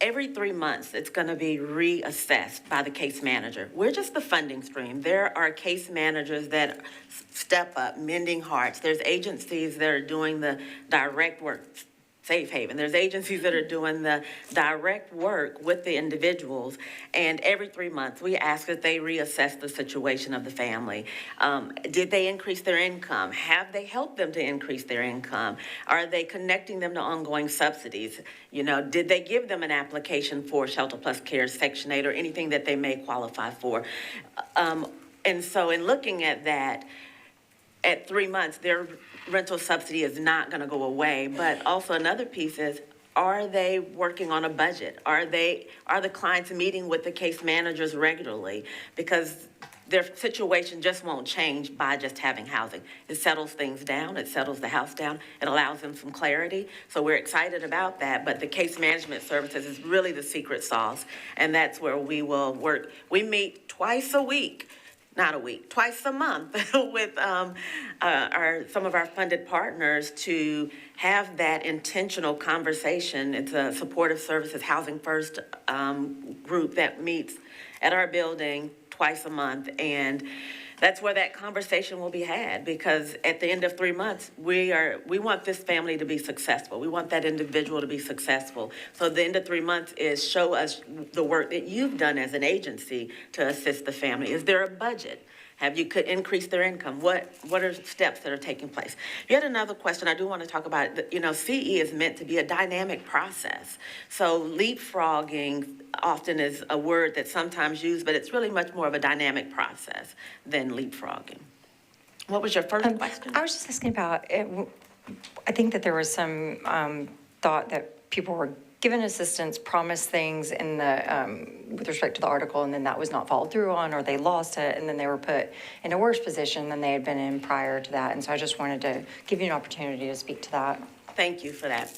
[SPEAKER 13] every 3 months, it's going to be reassessed by the case manager. We're just the funding stream. There are case managers that step up, Mending Hearts. There's agencies that are doing the direct work, Safe Haven. There's agencies that are doing the direct work with the individuals. And every 3 months, we ask that they reassess the situation of the family. Did they increase their income? Have they helped them to increase their income? Are they connecting them to ongoing subsidies? Did they give them an application for Shelter Plus Care, Section 8, or anything that they may qualify for? And so in looking at that, at 3 months, their rental subsidy is not going to go away. But also another piece is, are they working on a budget? Are the clients meeting with the case managers regularly? Because their situation just won't change by just having housing. It settles things down. It settles the house down. It allows them some clarity. So we're excited about that. But the case management services is really the secret sauce. And that's where we will work. We meet twice a week. Not a week, twice a month with some of our funded partners to have that intentional conversation. It's a supportive services Housing First group that meets at our building twice a month. And that's where that conversation will be had, because at the end of 3 months, we want this family to be successful. We want that individual to be successful. So the end of 3 months is show us the work that you've done as an agency to assist the family. Is there a budget? Have you could increase their income? What are steps that are taking place? You had another question I do want to talk about. CE is meant to be a dynamic process. So leapfrogging often is a word that's sometimes used, but it's really much more of a dynamic process than leapfrogging. What was your first question?
[SPEAKER 5] I was just asking about, I think that there was some thought that people were given assistance, promised things in the with respect to the article, and then that was not followed through on, or they lost it, and then they were put in a worse position than they had been in prior to that. And so I just wanted to give you an opportunity to speak to that.
[SPEAKER 13] Thank you for that.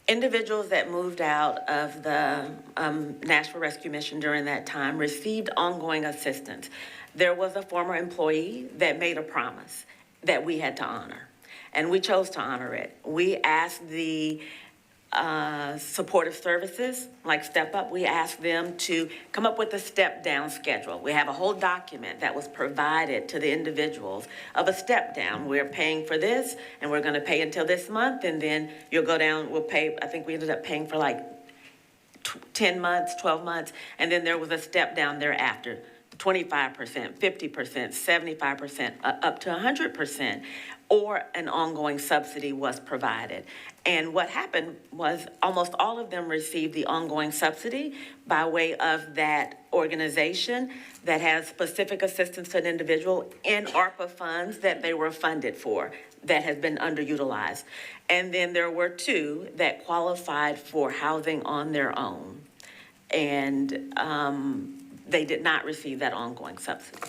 [SPEAKER 13] Individuals that moved out of the Nashville Rescue Mission during that time received ongoing assistance. There was a former employee that made a promise that we had to honor, and we chose to honor it. We asked the supportive services, like Step Up, we asked them to come up with a step-down schedule. We have a whole document that was provided to the individuals of a step-down. We're paying for this, and we're going to pay until this month, and then you'll go down, we'll pay, I think we ended up paying for like 10 months, 12 months, and then there was a step-down thereafter. 25%, 50%, 75%, up to 100%, or an ongoing subsidy was provided. And what happened was almost all of them received the ongoing subsidy by way of that organization that has specific assistance to an individual in ARPA funds that they were funded for that has been underutilized. And then there were 2 that qualified for housing on their own. And they did not receive that ongoing subsidy.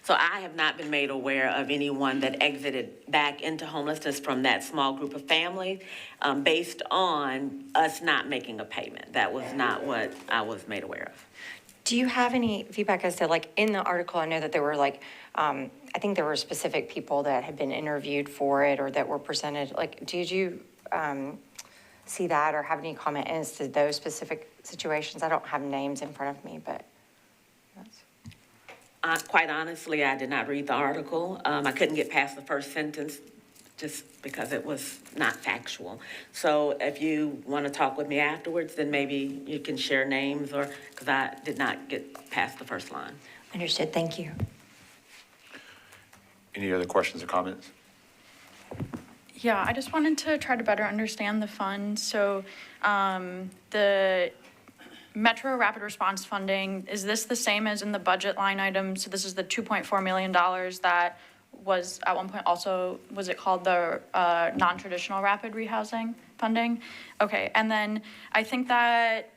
[SPEAKER 13] So I have not been made aware of anyone that exited back into homelessness from that small group of families based on us not making a payment. That was not what I was made aware of.
[SPEAKER 5] Do you have any feedback as to, like, in the article, I know that there were, like, I think there were specific people that had been interviewed for it or that were presented. Like, did you see that or have any comment as to those specific situations? I don't have names in front of me, but
[SPEAKER 13] Quite honestly, I did not read the article. I couldn't get past the first sentence just because it was not factual. So if you want to talk with me afterwards, then maybe you can share names or, because I did not get past the first line.
[SPEAKER 5] Understood, thank you.
[SPEAKER 1] Any other questions or comments?
[SPEAKER 14] Yeah, I just wanted to try to better understand the fund. So the Metro Rapid Response Funding, is this the same as in the budget line item? So this is the $2.4 million that was at one point also, was it called the non-traditional rapid rehousing funding? Okay, and then I think that,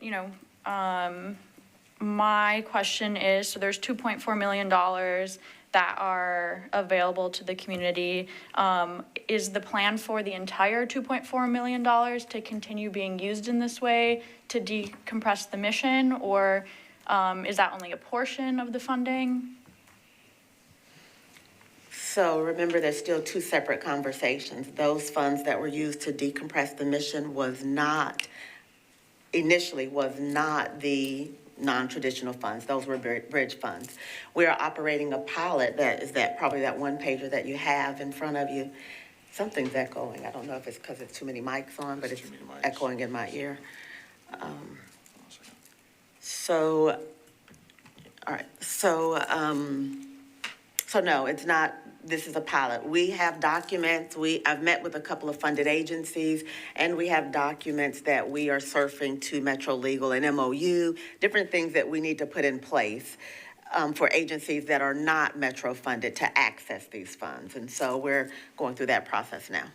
[SPEAKER 14] my question is, so there's $2.4 million that are available to the community. Is the plan for the entire $2.4 million to continue being used in this way to decompress the mission, or is that only a portion of the funding?
[SPEAKER 13] So remember, there's still two separate conversations. Those funds that were used to decompress the mission initially was not the non-traditional funds. Those were bridge funds. We are operating a pilot that probably that one pager that you have in front of you. Something's echoing. I don't know if it's because it's too many mics on, but it's echoing in my ear. So no, it's not. This is a pilot. We have documents. I've met with a couple of funded agencies, and we have documents that we are surfing to Metro Legal and MOU, different things that we need to put in place for agencies that are not Metro funded to access these funds. And so we're going through that process now.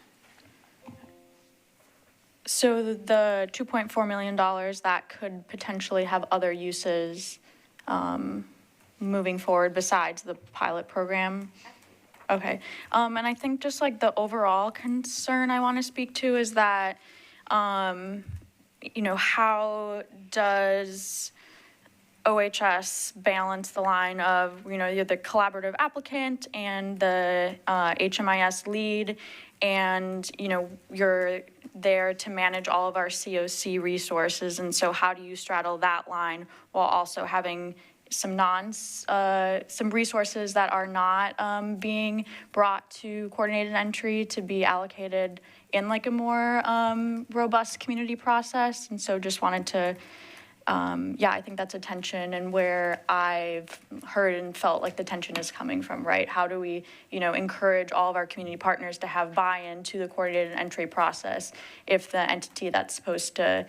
[SPEAKER 14] So the $2.4 million that could potentially have other uses moving forward besides the pilot program? Okay, and I think just like the overall concern I want to speak to is that, how does OHS balance the line of, you're the collaborative applicant and the HMIS lead, and, you're there to manage all of our COC resources, and so how do you straddle that line while also having some resources that are not being brought to coordinated entry to be allocated in like a more robust community process? And so just wanted to, I think that's a tension, and where I've heard and felt like the tension is coming from, right? How do we, encourage all of our community partners to have buy-in to the coordinated entry process if the entity that's supposed to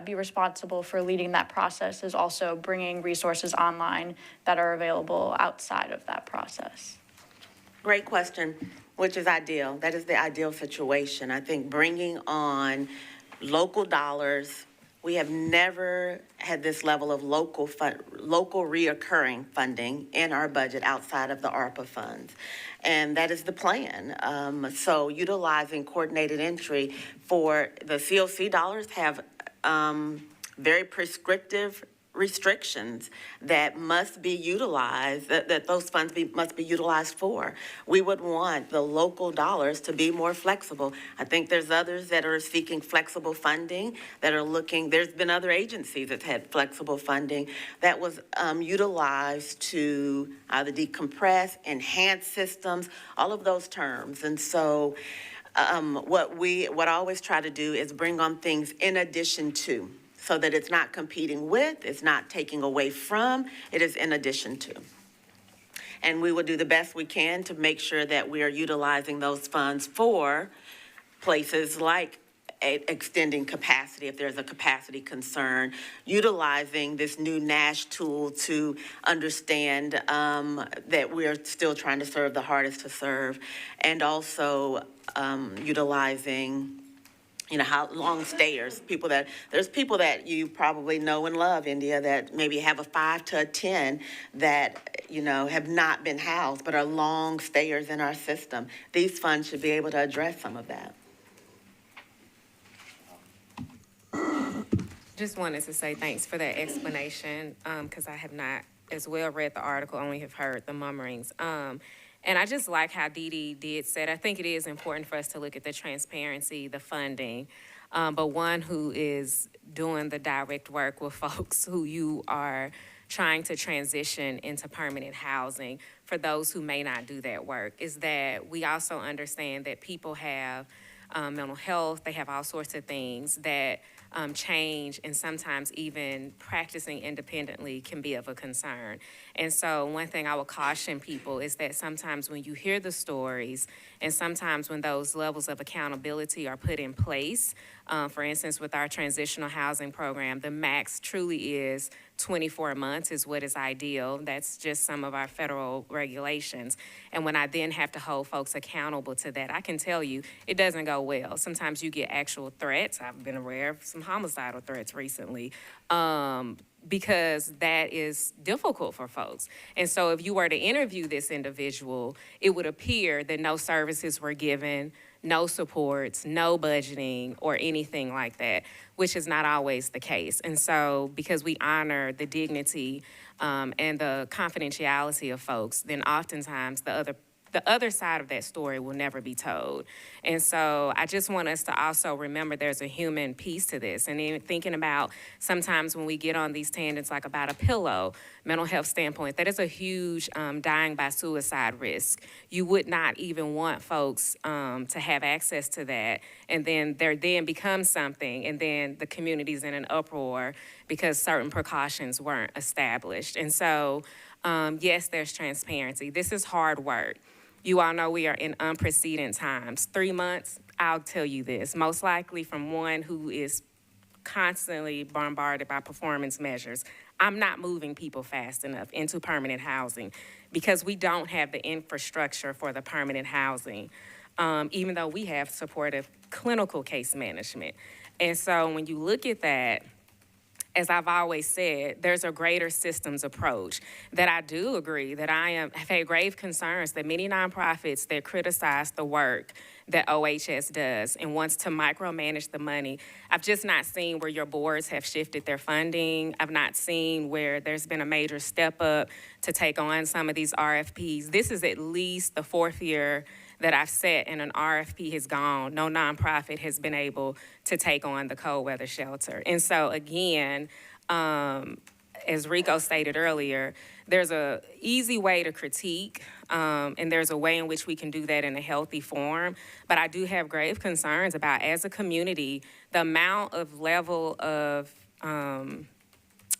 [SPEAKER 14] be responsible for leading that process is also bringing resources online that are available outside of that process?
[SPEAKER 13] Great question, which is ideal. That is the ideal situation. I think bringing on local dollars, we have never had this level of local reoccurring funding in our budget outside of the ARPA funds. And that is the plan. So utilizing coordinated entry for the COC dollars have very prescriptive restrictions that must be utilized, that those funds must be utilized for. We would want the local dollars to be more flexible. I think there's others that are seeking flexible funding, that are looking, there's been other agencies that had flexible funding that was utilized to either decompress, enhance systems, all of those terms. And so what I always try to do is bring on things in addition to, so that it's not competing with, it's not taking away from, it is in addition to. And we will do the best we can to make sure that we are utilizing those funds for places like extending capacity if there's a capacity concern, utilizing this new NASH tool to understand that we're still trying to serve the hardest to serve, and also utilizing how long stayers, there's people that you probably know and love, India, that maybe have a 5 to a 10 that, have not been housed, but are long stayers in our system. These funds should be able to address some of that.
[SPEAKER 4] Just wanted to say thanks for that explanation, because I have not as well read the article, only have heard the murmurings. And I just like how Dee Dee did said, I think it is important for us to look at the transparency, the funding, but one who is doing the direct work with folks who you are trying to transition into permanent housing for those who may not do that work is that we also understand that people have mental health, they have all sorts of things that change, and sometimes even practicing independently can be of a concern. And so one thing I would caution people is that sometimes when you hear the stories, and sometimes when those levels of accountability are put in place, for instance, with our transitional housing program, the max truly is 24 months is what is ideal. That's just some of our federal regulations. And when I then have to hold folks accountable to that, I can tell you it doesn't go well. Sometimes you get actual threats. I've been aware of some homicidal threats recently. Because that is difficult for folks. And so if you were to interview this individual, it would appear that no services were given, no supports, no budgeting, or anything like that, which is not always the case. And so because we honor the dignity and the confidentiality of folks, then oftentimes the other side of that story will never be told. And so I just want us to also remember there's a human piece to this. And even thinking about sometimes when we get on these tangents, like about a pillow, mental health standpoint, that is a huge dying by suicide risk. You would not even want folks to have access to that. And then there then becomes something, and then the community's in an uproar because certain precautions weren't established. And so, yes, there's transparency. This is hard work. You all know we are in unprecedented times. 3 months, I'll tell you this, most likely from one who is constantly bombarded by performance measures, I'm not moving people fast enough into permanent housing because we don't have the infrastructure for the permanent housing, even though we have supportive clinical case management. And so when you look at that, as I've always said, there's a greater systems approach that I do agree that have had grave concerns that many nonprofits that criticize the work that OHS does and wants to micromanage the money. I've just not seen where your boards have shifted their funding. I've not seen where there's been a major step up to take on some of these RFPs. This is at least the 4th year that I've sat and an RFP has gone. No nonprofit has been able to take on the cold weather shelter. And so again, as Rico stated earlier, there's a easy way to critique, and there's a way in which we can do that in a healthy form. But I do have grave concerns about, as a community, the amount of level of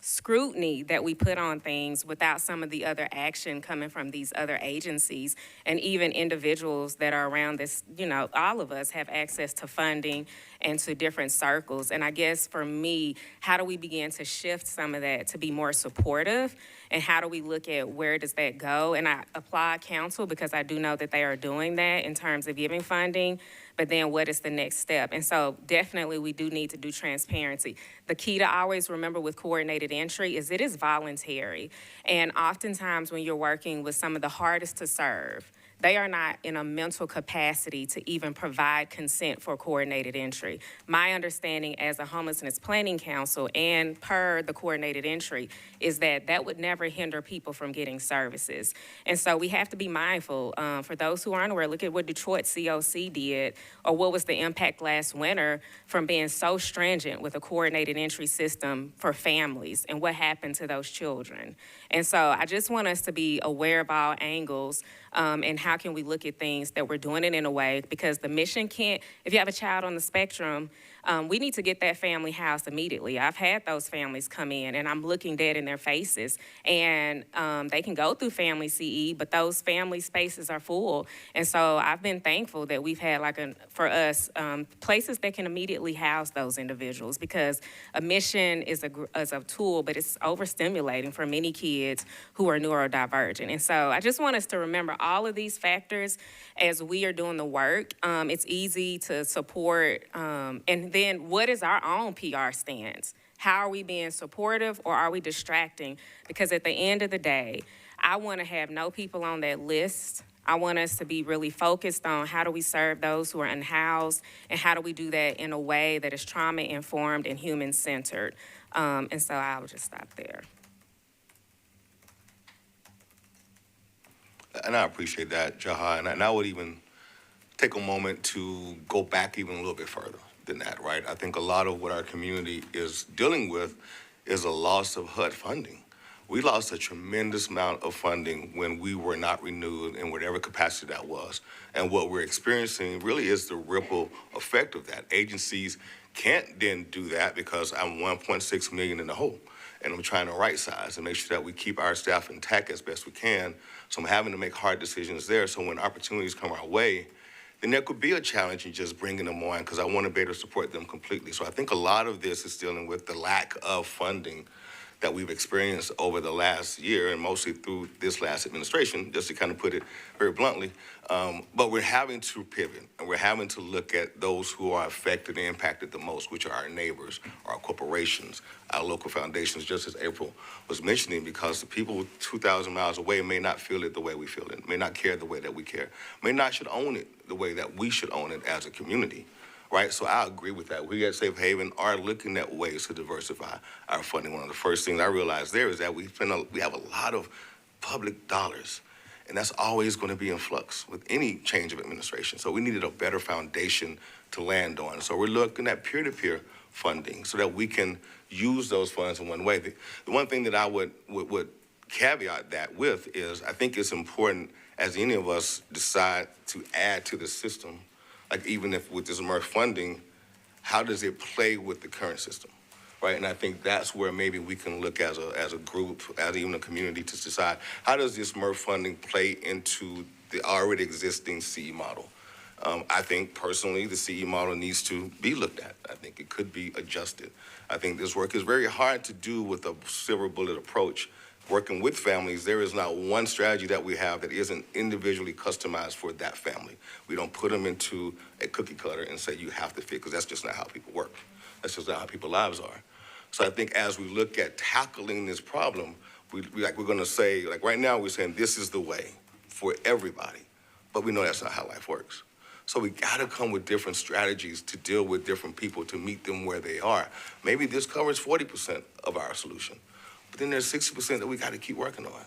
[SPEAKER 4] scrutiny that we put on things without some of the other action coming from these other agencies and even individuals that are around this. You know, all of us have access to funding and to different circles. And I guess for me, how do we begin to shift some of that to be more supportive? And how do we look at where does that go? And I applaud council because I do know that they are doing that in terms of giving funding. But then what is the next step? And so definitely we do need to do transparency. The key to always remember with coordinated entry is it is voluntary. And oftentimes when you're working with some of the hardest to serve, they are not in a mental capacity to even provide consent for coordinated entry. My understanding as a homelessness planning council and per the coordinated entry is that that would never hinder people from getting services. And so we have to be mindful. For those who aren't aware, look at what Detroit COC did, or what was the impact last winter from being so stringent with a coordinated entry system for families and what happened to those children. And so I just want us to be aware of all angles and how can we look at things that we're doing it in a way, because the mission can't, if you have a child on the spectrum, we need to get that family housed immediately. I've had those families come in and I'm looking dead in their faces, and they can go through family CE, but those family spaces are full. And so I've been thankful that we've had, for us, places that can immediately house those individuals, because a mission is a tool, but it's overstimulating for many kids who are neurodivergent. And so I just want us to remember all of these factors as we are doing the work. It's easy to support, and then what is our own PR stance? How are we being supportive, or are we distracting? Because at the end of the day, I want to have no people on that list. I want us to be really focused on how do we serve those who are unhoused, and how do we do that in a way that is trauma-informed and human-centered. And so I will just stop there.
[SPEAKER 6] And I appreciate that, Jaha. And I would even take a moment to go back even a little bit further than that, right? I think a lot of what our community is dealing with is a loss of HUD funding, We lost a tremendous amount of funding when we were not renewed in whatever capacity that was. And what we're experiencing really is the ripple effect of that. Agencies can't then do that because I'm 1.6 million in the hole. And I'm trying to right size and make sure that we keep our staff intact as best we can. So I'm having to make hard decisions there. So when opportunities come our way, then there could be a challenge in just bringing them on because I want to be able to support them completely. So I think a lot of this is dealing with the lack of funding that we've experienced over the last year and mostly through this last administration, just to kind of put it very bluntly. But we're having to pivot and we're having to look at those who are affected and impacted the most, which are our neighbors, our corporations, our local foundations, just as April was mentioning, because the people 2,000 miles away may not feel it the way we feel it, may not care the way that we care, may not should own it the way that we should own it as a community. Right, so I agree with that. We at Safe Haven are looking at ways to diversify our funding. One of the first things I realized there is that we have a lot of public dollars, and that's always going to be in flux with any change of administration. So we needed a better foundation to land on. So we're looking at peer-to-peer funding so that we can use those funds in one way. The one thing that I would caveat that with is I think it's important as any of us decide to add to the system, like even if with this MERF funding, how does it play with the current system, right? And I think that's where maybe we can look as a group, as even a community to decide, how does this MERF funding play into the already existing CE model? I think personally the CE model needs to be looked at. I think it could be adjusted. I think this work is very hard to do with a silver bullet approach. Working with families, there is not one strategy that we have that isn't individually customized for that family. We don't put them into a cookie cutter and say you have to fit, because that's just not how people work. That's just not how people's lives are. So I think as we look at tackling this problem, we're going to say, like right now we're saying this is the way for everybody, but we know that's not how life works. So we got to come with different strategies to deal with different people to meet them where they are. Maybe this covers 40% of our solution. But then there's 60% that we got to keep working on,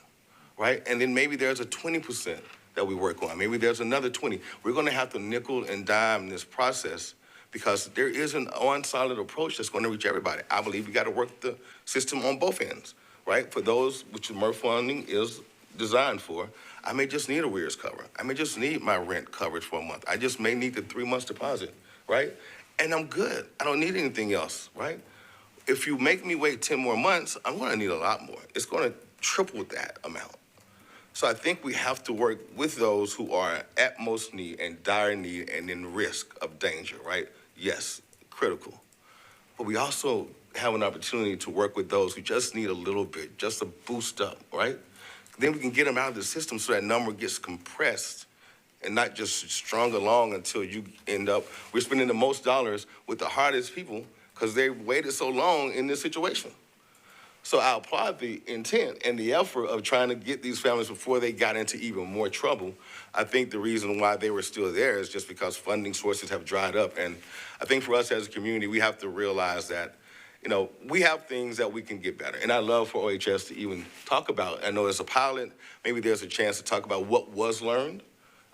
[SPEAKER 6] right? And then maybe there's a 20% that we work on. Maybe there's another 20. We're going to have to nickel and dime this process because there is an on-solid approach that's going to reach everybody. I believe we got to work the system on both ends, right? For those which MERF funding is designed for, I may just need arrears cover. I may just need my rent covered for a month. I just may need the 3 months deposit, right? And I'm good. I don't need anything else, right? If you make me wait 10 more months, I'm going to need a lot more. It's going to triple that amount. So I think we have to work with those who are at most need and dire need and in risk of danger, right? Yes, critical. But we also have an opportunity to work with those who just need a little bit, just a boost up, right? Then we can get them out of the system so that number gets compressed and not just strung along until you end up, we're spending the most dollars with the hardest people because they waited so long in this situation. So I applaud the intent and the effort of trying to get these families before they got into even more trouble. I think the reason why they were still there is just because funding sources have dried up. And I think for us as a community, we have to realize that, you know, we have things that we can get better. And I love for OHS to even talk about. I know as a pilot, maybe there's a chance to talk about what was learned.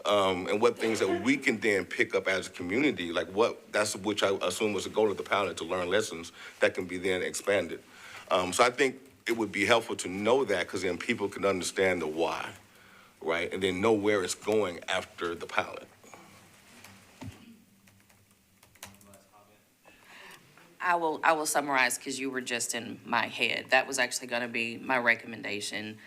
[SPEAKER 6] And what things that we can then pick up as a community, like which I assume was the goal of the pilot, to learn lessons that can be then expanded. So I think it would be helpful to know that because then people can understand the why, right? And then know where it's going after the pilot.
[SPEAKER 12] I will summarize because you were just in my head. That was actually going to be my recommendation.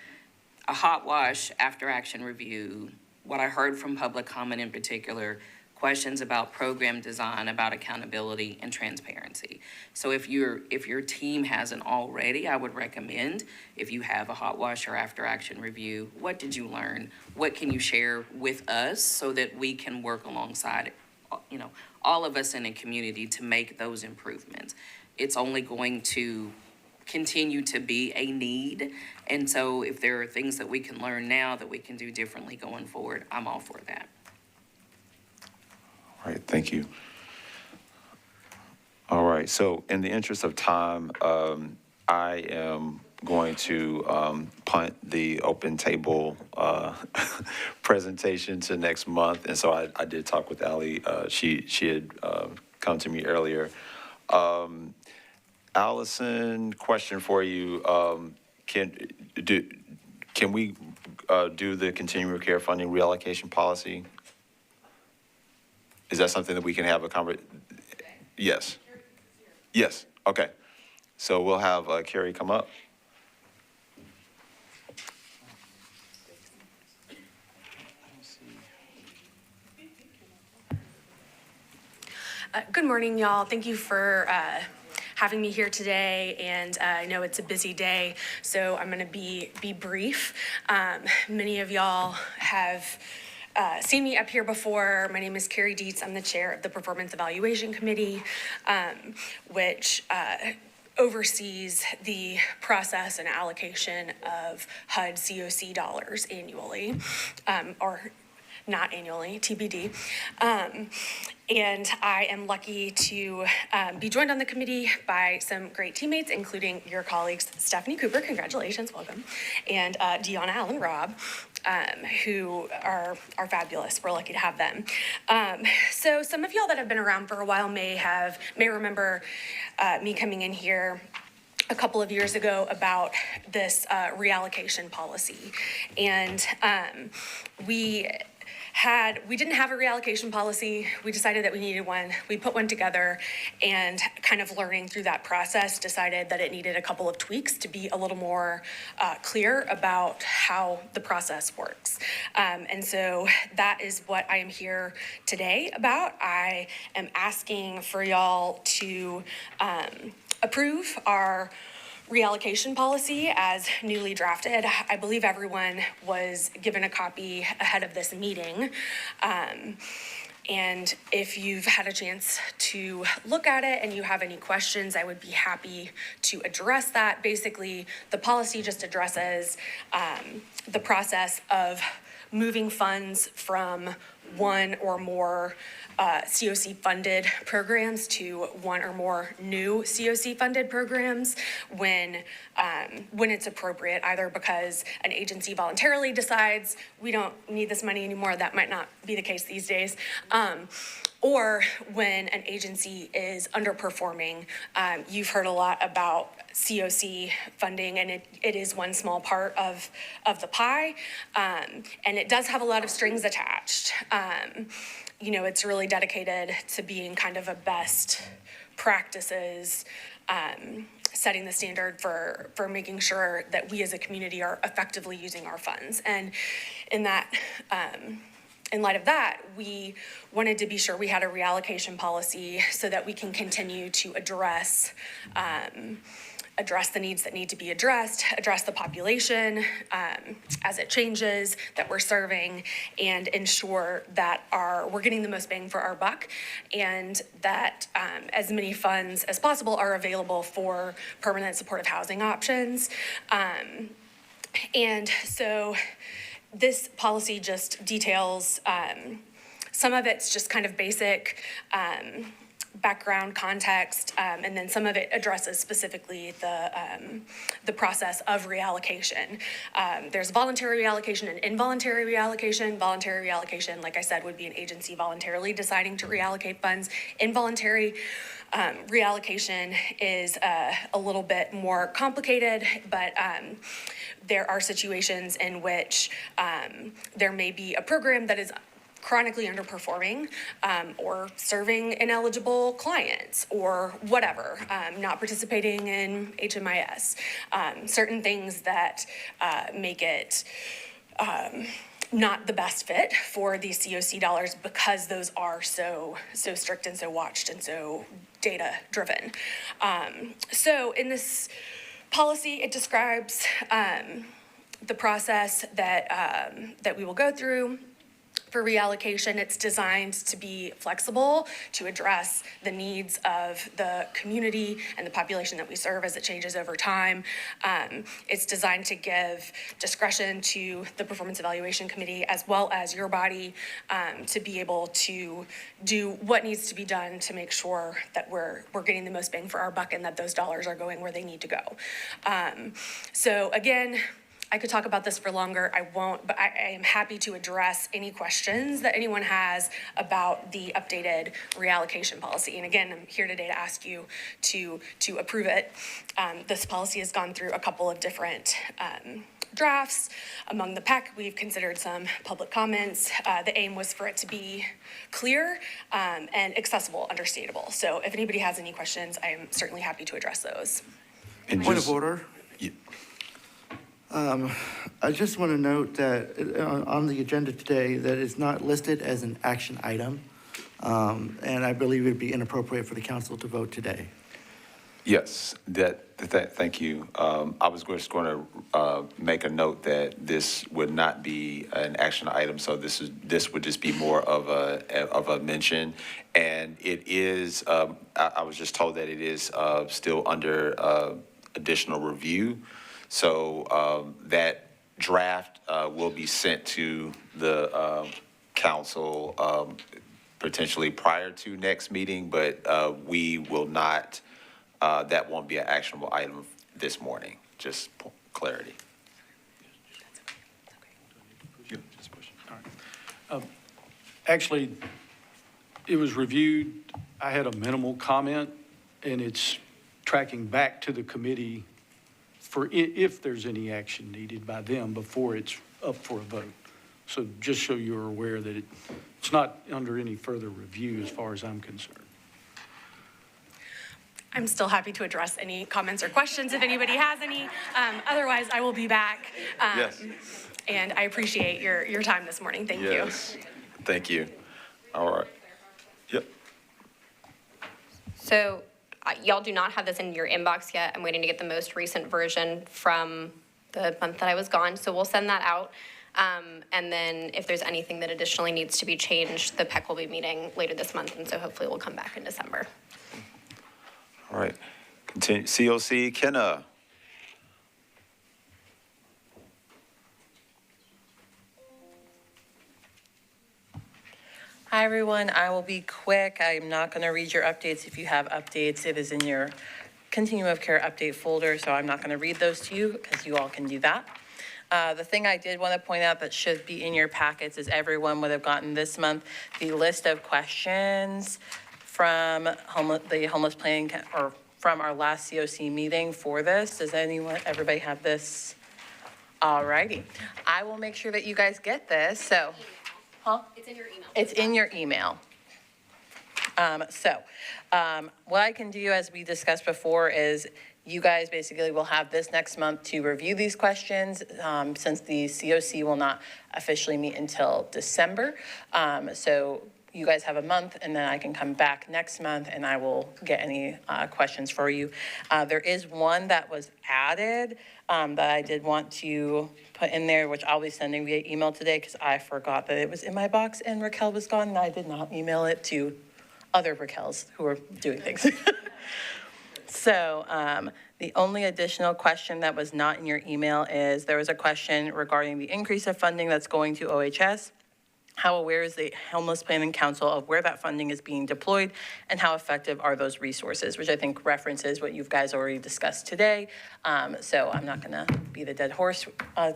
[SPEAKER 12] A hot wash after action review. What I heard from public comment in particular, questions about program design, about accountability and transparency. So if your team hasn't already, I would recommend, if you have a hot wash or after action review, what did you learn? What can you share with us so that we can work alongside, you know, all of us in a community to make those improvements? It's only going to continue to be a need. And so if there are things that we can learn now that we can do differently going forward, I'm all for that.
[SPEAKER 1] All right, thank you. All right, so in the interest of time, I am going to punt the open table presentation to next month. And so I did talk with Ally. She had come to me earlier. Allison, question for you. can we do the continuum of care funding reallocation policy? Is that something that we can have a Yes. Yes, okay. So we'll have Carrie come up.
[SPEAKER 15] Good morning, y'all. Thank you for having me here today, and I know it's a busy day, so I'm going to be brief. Many of y'all have seen me up here before. My name is Carrie Dietz. I'm the chair of the Performance Evaluation Committee, which oversees the process and allocation of HUD COC dollars annually, or not annually, TBD. And I am lucky to be joined on the committee by some great teammates, including your colleagues, Stephanie Cooper, congratulations, welcome, and Deanna Allen Robb, who are fabulous. We're lucky to have them. So some of y'all that have been around for a while may remember me coming in here a couple of years ago about this reallocation policy. And we didn't have a reallocation policy. We decided that we needed one. We put one together, and kind of learning through that process, decided that it needed a couple of tweaks to be a little more clear about how the process works. And so that is what I am here today about. I am asking for y'all to approve our reallocation policy as newly drafted. I believe everyone was given a copy ahead of this meeting. And if you've had a chance to look at it and you have any questions, I would be happy to address that. Basically, the policy just addresses the process of moving funds from one or more COC-funded programs to one or more new COC-funded programs when it's appropriate, either because an agency voluntarily decides we don't need this money anymore. That might not be the case these days. Or when an agency is underperforming. You've heard a lot about COC funding, and it is one small part of the pie, and it does have a lot of strings attached. It's really dedicated to being kind of a best practices, setting the standard for making sure that we as a community are effectively using our funds. And in light of that, we wanted to be sure we had a reallocation policy so that we can continue to address the needs that need to be addressed, address the population as it changes that we're serving, and ensure that we're getting the most bang for our buck, and that as many funds as possible are available for permanent supportive housing options. And so this policy just details, some of it's just kind of basic background context, and then some of it addresses specifically the process of reallocation. There's voluntary reallocation and involuntary reallocation. Voluntary reallocation, like I said, would be an agency voluntarily deciding to reallocate funds. Involuntary reallocation is a little bit more complicated, but there are situations in which there may be a program that is chronically underperforming, or serving ineligible clients, or whatever, not participating in HMIS. Certain things that make it not the best fit for these COC dollars, because those are so strict and so watched and so data driven. So in this policy, it describes the process that we will go through for reallocation. It's designed to be flexible, to address the needs of the community and the population that we serve as it changes over time. It's designed to give discretion to the Performance Evaluation Committee, as well as your body, to be able to do what needs to be done to make sure that we're getting the most bang for our buck, and that those dollars are going where they need to go. So again, I could talk about this for longer. I won't, but I am happy to address any questions that anyone has about the updated reallocation policy. And again, I'm here today to ask you to approve it. This policy has gone through a couple of different drafts. Among the pack, we've considered some public comments. The aim was for it to be clear and accessible, understandable. So if anybody has any questions, I am certainly happy to address those.
[SPEAKER 1] And
[SPEAKER 3] Point
[SPEAKER 1] just-
[SPEAKER 3] of order.
[SPEAKER 1] Yeah.
[SPEAKER 3] I just want to note that on the agenda today, that it's not listed as an action item, and I believe it would be inappropriate for the council to vote today.
[SPEAKER 1] Yes, thank you. I was just going to make a note that this would not be an action item, so this would just be more of a mention. And it is, I was just told that it is still under additional review. So that draft will be sent to the council potentially prior to next meeting, but we will not. That won't be an actionable item this morning, just clarity.
[SPEAKER 10] Actually, it was reviewed, I had a minimal comment, and it's tracking back to the committee for if there's any action needed by them before it's up for a vote. So just so you're aware that it's not under any further review as far as I'm concerned.
[SPEAKER 15] I'm still happy to address any comments or questions if anybody has any. Otherwise, I will be back.
[SPEAKER 1] Yes.
[SPEAKER 15] And I appreciate your time this morning. Thank you.
[SPEAKER 1] Yes, thank you. All right. Yep.
[SPEAKER 16] So y'all do not have this in your inbox yet. I'm waiting to get the most recent version from the month that I was gone, so we'll send that out. And then if there's anything that additionally needs to be changed, the PEC will be meeting later this month, and so hopefully we'll come back in December.
[SPEAKER 1] All right. Continue. COC, Kenna.
[SPEAKER 17] Hi, everyone. I will be quick. I'm not going to read your updates. If you have updates, it is in your Continuum of Care update folder, so I'm not going to read those to you because you all can do that. The thing I did want to point out that should be in your packets is everyone would have gotten this month the list of questions from the homeless planning, or from our last COC meeting for this. Does everybody have this? All righty. I will make sure that you guys get this, so. Huh?
[SPEAKER 16] It's in your email.
[SPEAKER 17] It's in your email. What I can do, as we discussed before, is you guys basically will have this next month to review these questions, since the COC will not officially meet until December. So you guys have a month, and then I can come back next month and I will get any questions for you. There is one that was added that I did want to put in there, which I'll be sending via email today because I forgot that it was in my box and Raquel was gone and I did not email it to other Raquels who are doing things. So the only additional question that was not in your email is there was a question regarding the increase of funding that's going to OHS. How aware is the Homeless Planning Council of where that funding is being deployed and how effective are those resources, which I think references what you guys already discussed today. So I'm not going to be the dead horse,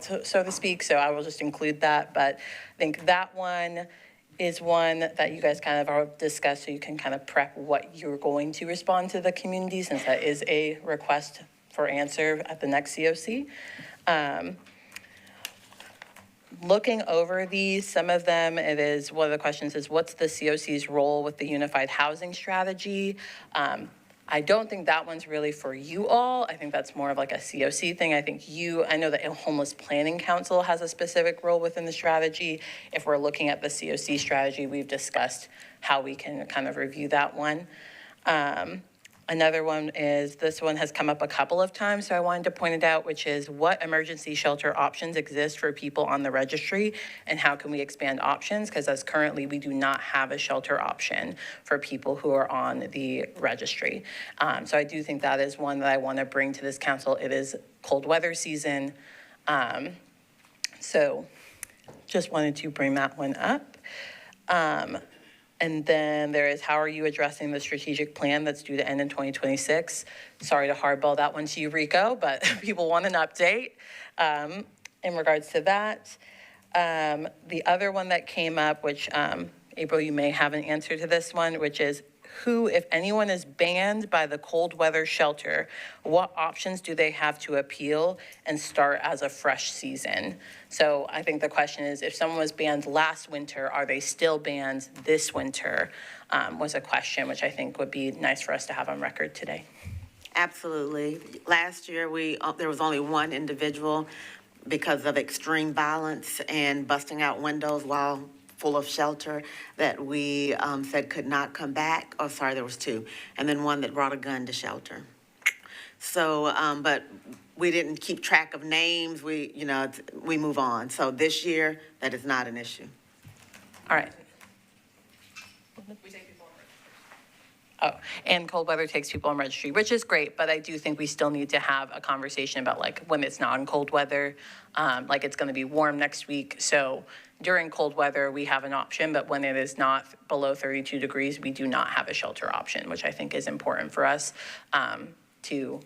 [SPEAKER 17] so to speak, so I will just include that. But I think that one is one that you guys kind of are discussed, so you can kind of prep what you're going to respond to the community, since that is a request for answer at the next COC. Looking over these, some of them, it is, one of the questions is, what's the COC's role with the unified housing strategy? I don't think that one's really for you all. I think that's more of like a COC thing. I know that Homeless Planning Council has a specific role within the strategy. If we're looking at the COC strategy, we've discussed how we can kind of review that one. Another one is, this one has come up a couple of times, so I wanted to point it out, which is what emergency shelter options exist for people on the registry and how can we expand options? Because as currently, we do not have a shelter option for people who are on the registry. So I do think that is one that I want to bring to this council. It is cold weather season. So just wanted to bring that one up. And then there is, how are you addressing the strategic plan that's due to end in 2026? Sorry to hardball that one to you, Rico, but people want an update. in regards to that. The other one that came up, which, April, you may have an answer to this one, which is who, if anyone, is banned by the cold weather shelter, what options do they have to appeal and start as a fresh season? So I think the question is, if someone was banned last winter, are they still banned this winter? Was a question, which I think would be nice for us to have on record today.
[SPEAKER 13] Absolutely. Last year, there was only one individual because of extreme violence and busting out windows while full of shelter that we said could not come back. Oh, sorry, there was two. And then one that brought a gun to shelter. So, but we didn't keep track of names. We move on. So this year, that is not an issue.
[SPEAKER 17] All right. Oh, and cold weather takes people on registry, which is great, but I do think we still need to have a conversation about like when it's non-cold weather, like it's going to be warm next week. So during cold weather, we have an option, but when it is not below 32 degrees, we do not have a shelter option, which I think is important for us to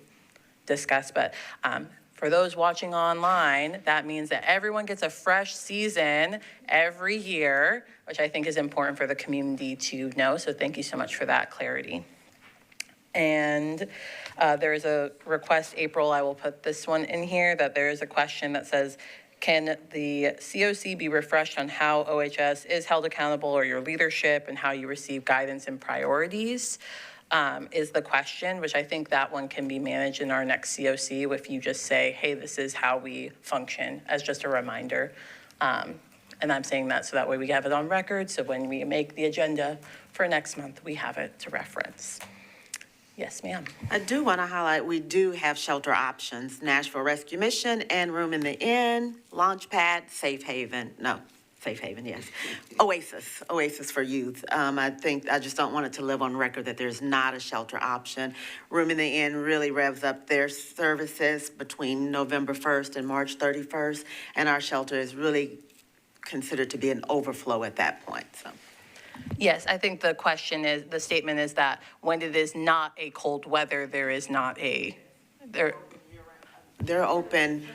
[SPEAKER 17] discuss. But for those watching online, that means that everyone gets a fresh season every year, which I think is important for the community to know. So thank you so much for that clarity. And there is a request, April, I will put this one in here, that there is a question that says, can the COC be refreshed on how OHS is held accountable, or your leadership, and how you receive guidance and priorities? Is the question, which I think that one can be managed in our next COC if you just say, hey, this is how we function, as just a reminder. And I'm saying that so that way we have it on record, so when we make the agenda for next month, we have it to reference. Yes, ma'am.
[SPEAKER 13] I do want to highlight, we do have shelter options: Nashville Rescue Mission and Room in the Inn, Launchpad, Safe Haven, yes. Oasis for youth. I just don't want it to live on record that there's not a shelter option. Room in the Inn really revs up their services between November 1st and March 31st, and our shelter is really considered to be an overflow at that point, so.
[SPEAKER 17] Yes, I think the question is, the statement is that when it is not a cold weather, there is not a,
[SPEAKER 13] They're open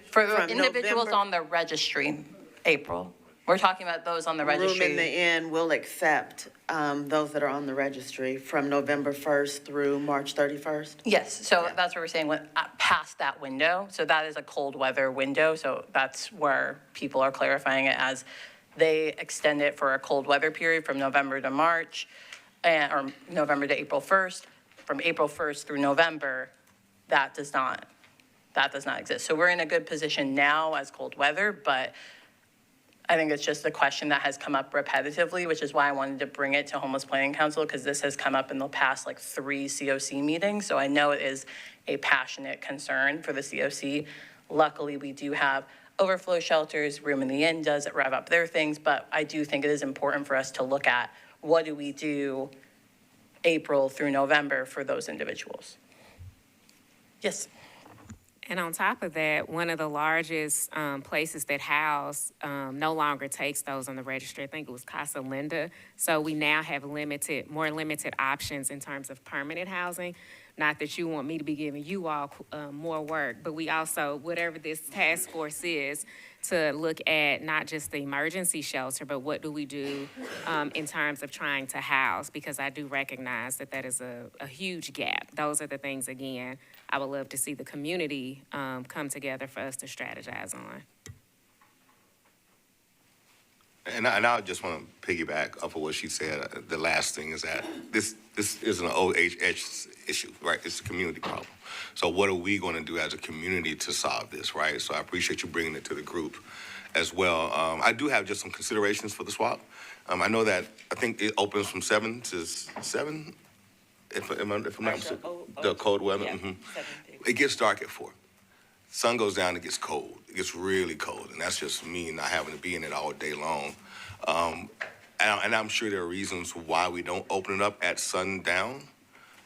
[SPEAKER 17] for
[SPEAKER 13] from
[SPEAKER 17] individuals
[SPEAKER 13] November.
[SPEAKER 17] on the registry, April. We're talking about those on the registry.
[SPEAKER 13] Room in the Inn will accept those that are on the registry from November 1st through March 31st.
[SPEAKER 17] Yes, so that's what we're saying, past that window. So that is a cold weather window. So that's where people are clarifying it as they extend it for a cold weather period from November to March, or November to April 1st. From April 1st through November, that does not exist. So we're in a good position now as cold weather, but I think it's just a question that has come up repetitively, which is why I wanted to bring it to Homeless Planning Council, because this has come up in the past 3 COC meetings. So I know it is a passionate concern for the COC. Luckily, we do have overflow shelters. Room in the Inn does rev up their things, but I do think it is important for us to look at what do we do April through November for those individuals. Yes.
[SPEAKER 4] And on top of that, one of the largest places that house no longer takes those on the registry. I think it was Casa Linda. So we now have more limited options in terms of permanent housing. Not that you want me to be giving you all more work, but we also, whatever this task force is, to look at not just the emergency shelter, but what do we do in terms of trying to house, because I do recognize that that is a huge gap. Those are the things, again, I would love to see the community come together for us to strategize on.
[SPEAKER 6] And I just want to piggyback off of what she said. The last thing is that this isn't an OHS issue, right? It's a community problem. So what are we going to do as a community to solve this, right? So I appreciate you bringing it to the group as well. I do have just some considerations for the swap. I know that I think it opens from 7 to 7, if I'm not mistaken. The cold weather.
[SPEAKER 13] Yeah,
[SPEAKER 6] Mm-hmm. It gets dark at 4. Sun goes down, it gets cold. It gets really cold, and that's just me not having to be in it all day long. And I'm sure there are reasons why we don't open it up at sundown,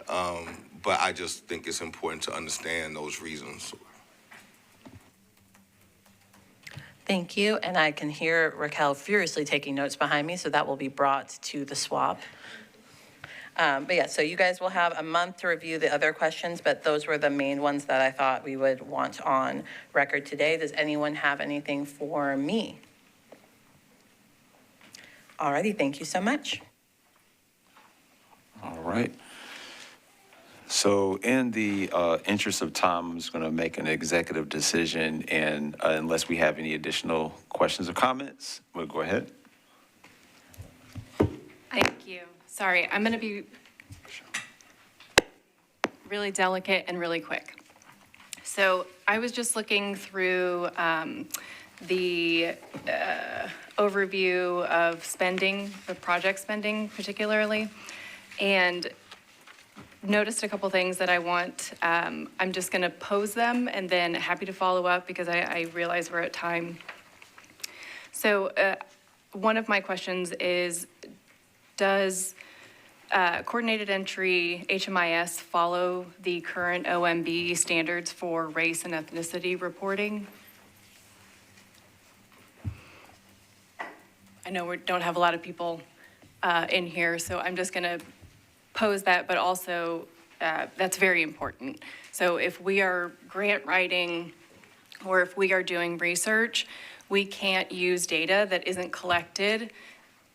[SPEAKER 6] but I just think it's important to understand those reasons.
[SPEAKER 17] Thank you, and I can hear Raquel furiously taking notes behind me, so that will be brought to the swap. But yeah, so you guys will have a month to review the other questions, but those were the main ones that I thought we would want on record today. Does anyone have anything for me? Alrighty, thank you so much.
[SPEAKER 1] All right. So in the interest of time, I'm just going to make an executive decision, and unless we have any additional questions or comments, we'll go ahead.
[SPEAKER 18] Thank you. Sorry, I'm going to be really delicate and really quick. So I was just looking through the overview of spending, the project spending particularly, and noticed a couple things that I want. I'm just going to pose them and then happy to follow up because I realize we're at time. So one of my questions is, does coordinated entry HMIS follow the current OMB standards for race and ethnicity reporting? I know we don't have a lot of people in here, so I'm just going to pose that, but also that's very important. So if we are grant writing or if we are doing research, we can't use data that isn't collected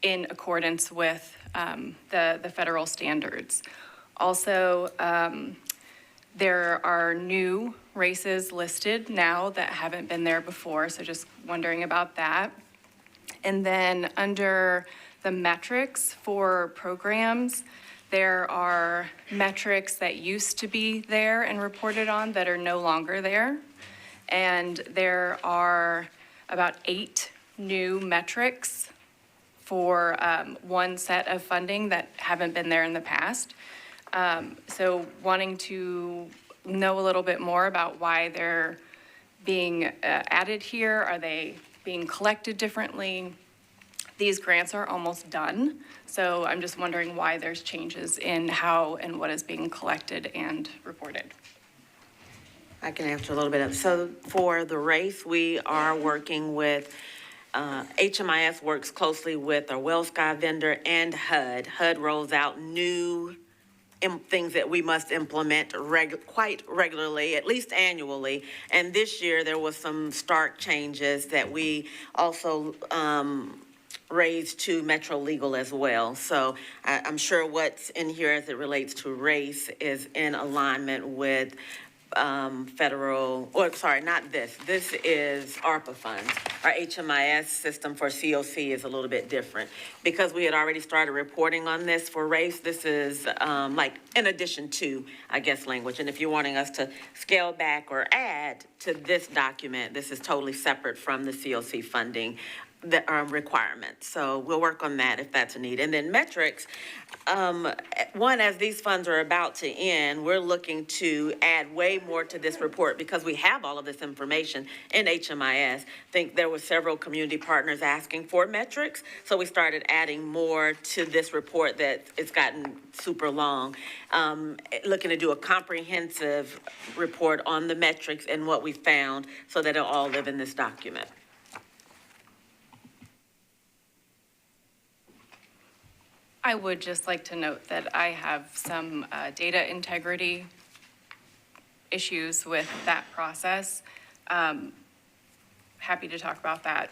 [SPEAKER 18] in accordance with the federal standards. Also, there are new races listed now that haven't been there before, so just wondering about that. And then under the metrics for programs, there are metrics that used to be there and reported on that are no longer there. And there are about 8 new metrics for one set of funding that haven't been there in the past. So wanting to know a little bit more about why they're being added here. Are they being collected differently? These grants are almost done, so I'm just wondering why there's changes in how and what is being collected and reported.
[SPEAKER 13] I can answer a little bit of, so for the race, we are working with, HMIS works closely with our WellSky vendor and HUD. HUD rolls out new things that we must implement quite regularly, at least annually. And this year, there was some stark changes that we also raised to Metro Legal as well. So I'm sure what's in here as it relates to race is in alignment with federal, or sorry, not this. This is ARPA funds. Our HMIS system for COC is a little bit different. Because we had already started reporting on this for race, this is like in addition to, I guess, language. And if you're wanting us to scale back or add to this document, this is totally separate from the COC funding the requirements. So we'll work on that if that's a need. And then metrics, one, as these funds are about to end, we're looking to add way more to this report because we have all of this information in HMIS. I think there were several community partners asking for metrics, so we started adding more to this report that it's gotten super long. Looking to do a comprehensive report on the metrics and what we found so that it'll all live in this document.
[SPEAKER 18] I would just like to note that I have some data integrity issues with that process. Happy to talk about that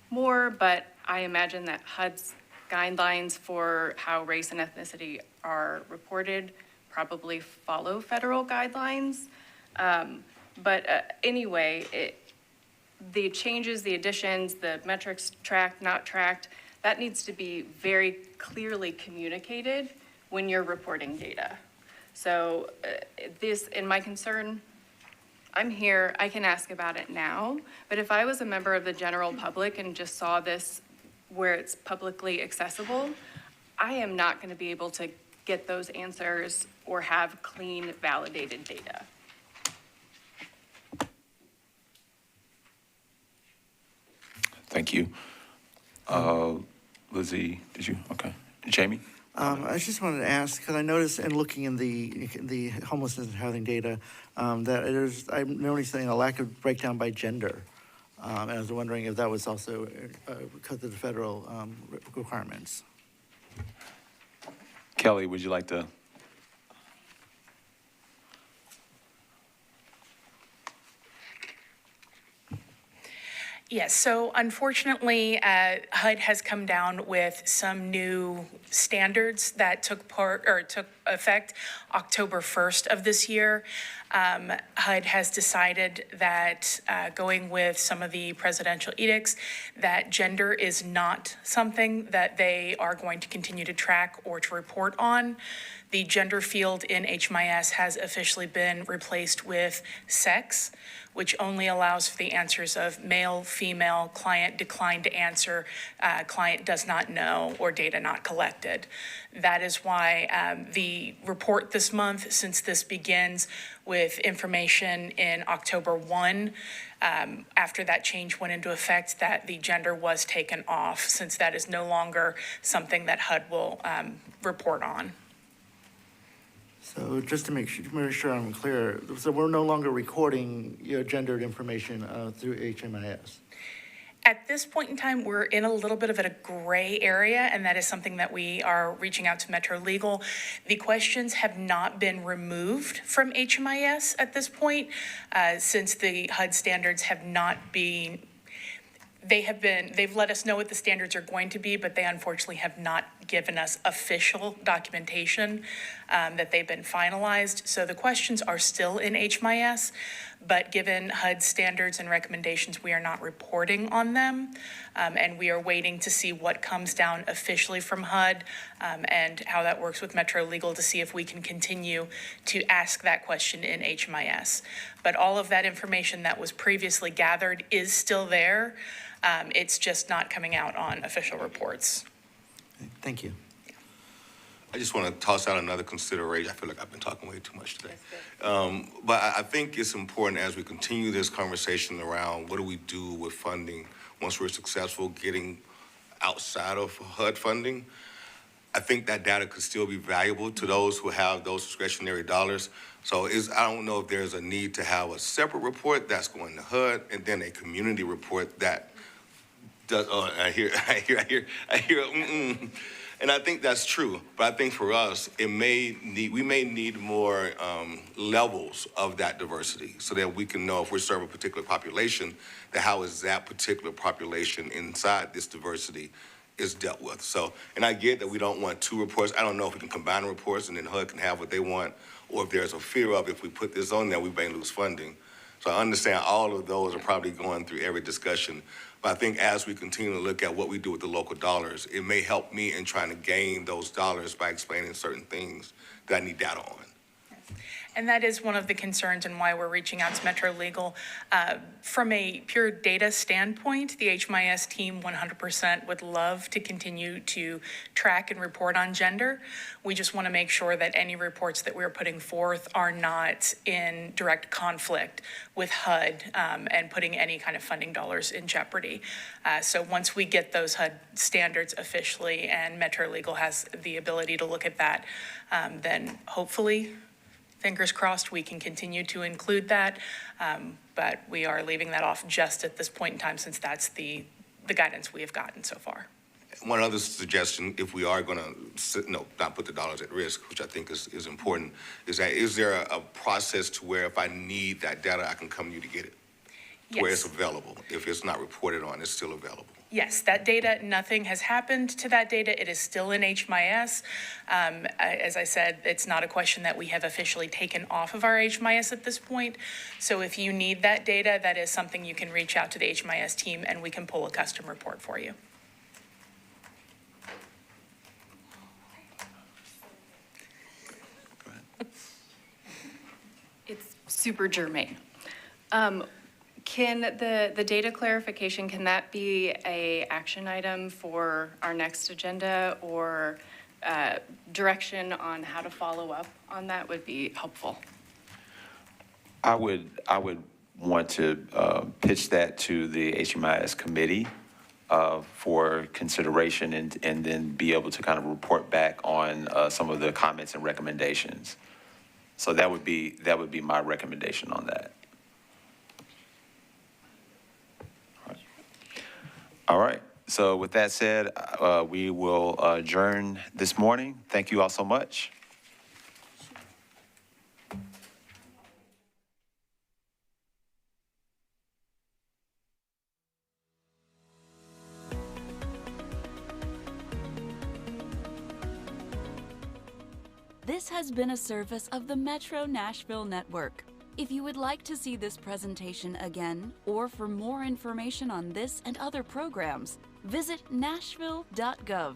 [SPEAKER 18] more, but I imagine that HUD's guidelines for how race and ethnicity are reported probably follow federal guidelines. Anyway, the changes, the additions, the metrics tracked, not tracked, that needs to be very clearly communicated when you're reporting data. So this, in my concern, I'm here, I can ask about it now, but if I was a member of the general public and just saw this where it's publicly accessible, I am not going to be able to get those answers or have clean, validated data.
[SPEAKER 1] Thank you. Lizzie, did you? Okay. Jamie?
[SPEAKER 3] I just wanted to ask, because I noticed in looking in the homelessness and housing data, that I'm noticing a lack of breakdown by gender. And I was wondering if that was also because of the federal requirements.
[SPEAKER 1] Kelly, would you like to?
[SPEAKER 15] Yes, so unfortunately, HUD has come down with some new standards that took effect October 1st of this year. HUD has decided that, going with some of the presidential edicts, that gender is not something that they are going to continue to track or to report on. The gender field in HMIS has officially been replaced with sex, which only allows for the answers of male, female, client declined to answer, client does not know, or data not collected. That is why the report this month, since this begins with information in October 1, after that change went into effect, that the gender was taken off, since that is no longer something that HUD will report on.
[SPEAKER 3] So just to make sure I'm clear, so we're no longer recording gendered information through HMIS?
[SPEAKER 15] At this point in time, we're in a little bit of a gray area, and that is something that we are reaching out to Metro Legal. The questions have not been removed from HMIS at this point, since the HUD standards have not been, they've let us know what the standards are going to be, but they unfortunately have not given us official documentation that they've been finalized. So the questions are still in HMIS, but given HUD standards and recommendations, we are not reporting on them. And we are waiting to see what comes down officially from HUD and how that works with Metro Legal to see if we can continue to ask that question in HMIS. But all of that information that was previously gathered is still there. It's just not coming out on official reports.
[SPEAKER 3] Thank you.
[SPEAKER 6] I just want to toss out another consideration. I feel like I've been talking way too much today. But I think it's important as we continue this conversation around what do we do with funding once we're successful getting outside of HUD funding. I think that data could still be valuable to those who have those discretionary dollars. So I don't know if there's a need to have a separate report that's going to HUD and then a community report that does, I hear, and I think that's true. But I think for us, we may need more levels of that diversity so that we can know if we serve a particular population, that how is that particular population inside this diversity is dealt with. So, and I get that we don't want two reports. I don't know if we can combine reports and then HUD can have what they want, or if there's a fear of if we put this on there, we may lose funding. So I understand all of those are probably going through every discussion. But I think as we continue to look at what we do with the local dollars, it may help me in trying to gain those dollars by explaining certain things that I need data on.
[SPEAKER 15] And that is one of the concerns and why we're reaching out to Metro Legal. From a pure data standpoint, the HMIS team 100% would love to continue to track and report on gender. We just want to make sure that any reports that we're putting forth are not in direct conflict with HUD and putting any kind of funding dollars in jeopardy. So once we get those HUD standards officially and Metro Legal has the ability to look at that, then hopefully, fingers crossed, we can continue to include that, but we are leaving that off just at this point in time since that's the guidance we have gotten so far.
[SPEAKER 6] One other suggestion, if we are going to not put the dollars at risk, which I think is important, is that is there a process to where if I need that data, I can come to you to get it?
[SPEAKER 15] Yes.
[SPEAKER 6] Where it's available. If it's not reported on, it's still available.
[SPEAKER 15] Yes, that data, nothing has happened to that data. It is still in HMIS. As I said, it's not a question that we have officially taken off of our HMIS at this point. So if you need that data, that is something you can reach out to the HMIS team and we can pull a custom report for you.
[SPEAKER 18] It's super germane. Can the data clarification, can that be a action item for our next agenda, or direction on how to follow up on that would be helpful?
[SPEAKER 1] I would want to pitch that to the HMIS committee for consideration and then be able to kind of report back on some of the comments and recommendations. So that would be my recommendation on that. All right. So with that said, we will adjourn this morning. Thank you all so much.
[SPEAKER 19] This has been a service of the Metro Nashville Network. If you would like to see this presentation again, or for more information on this and other programs, visit nashville.gov.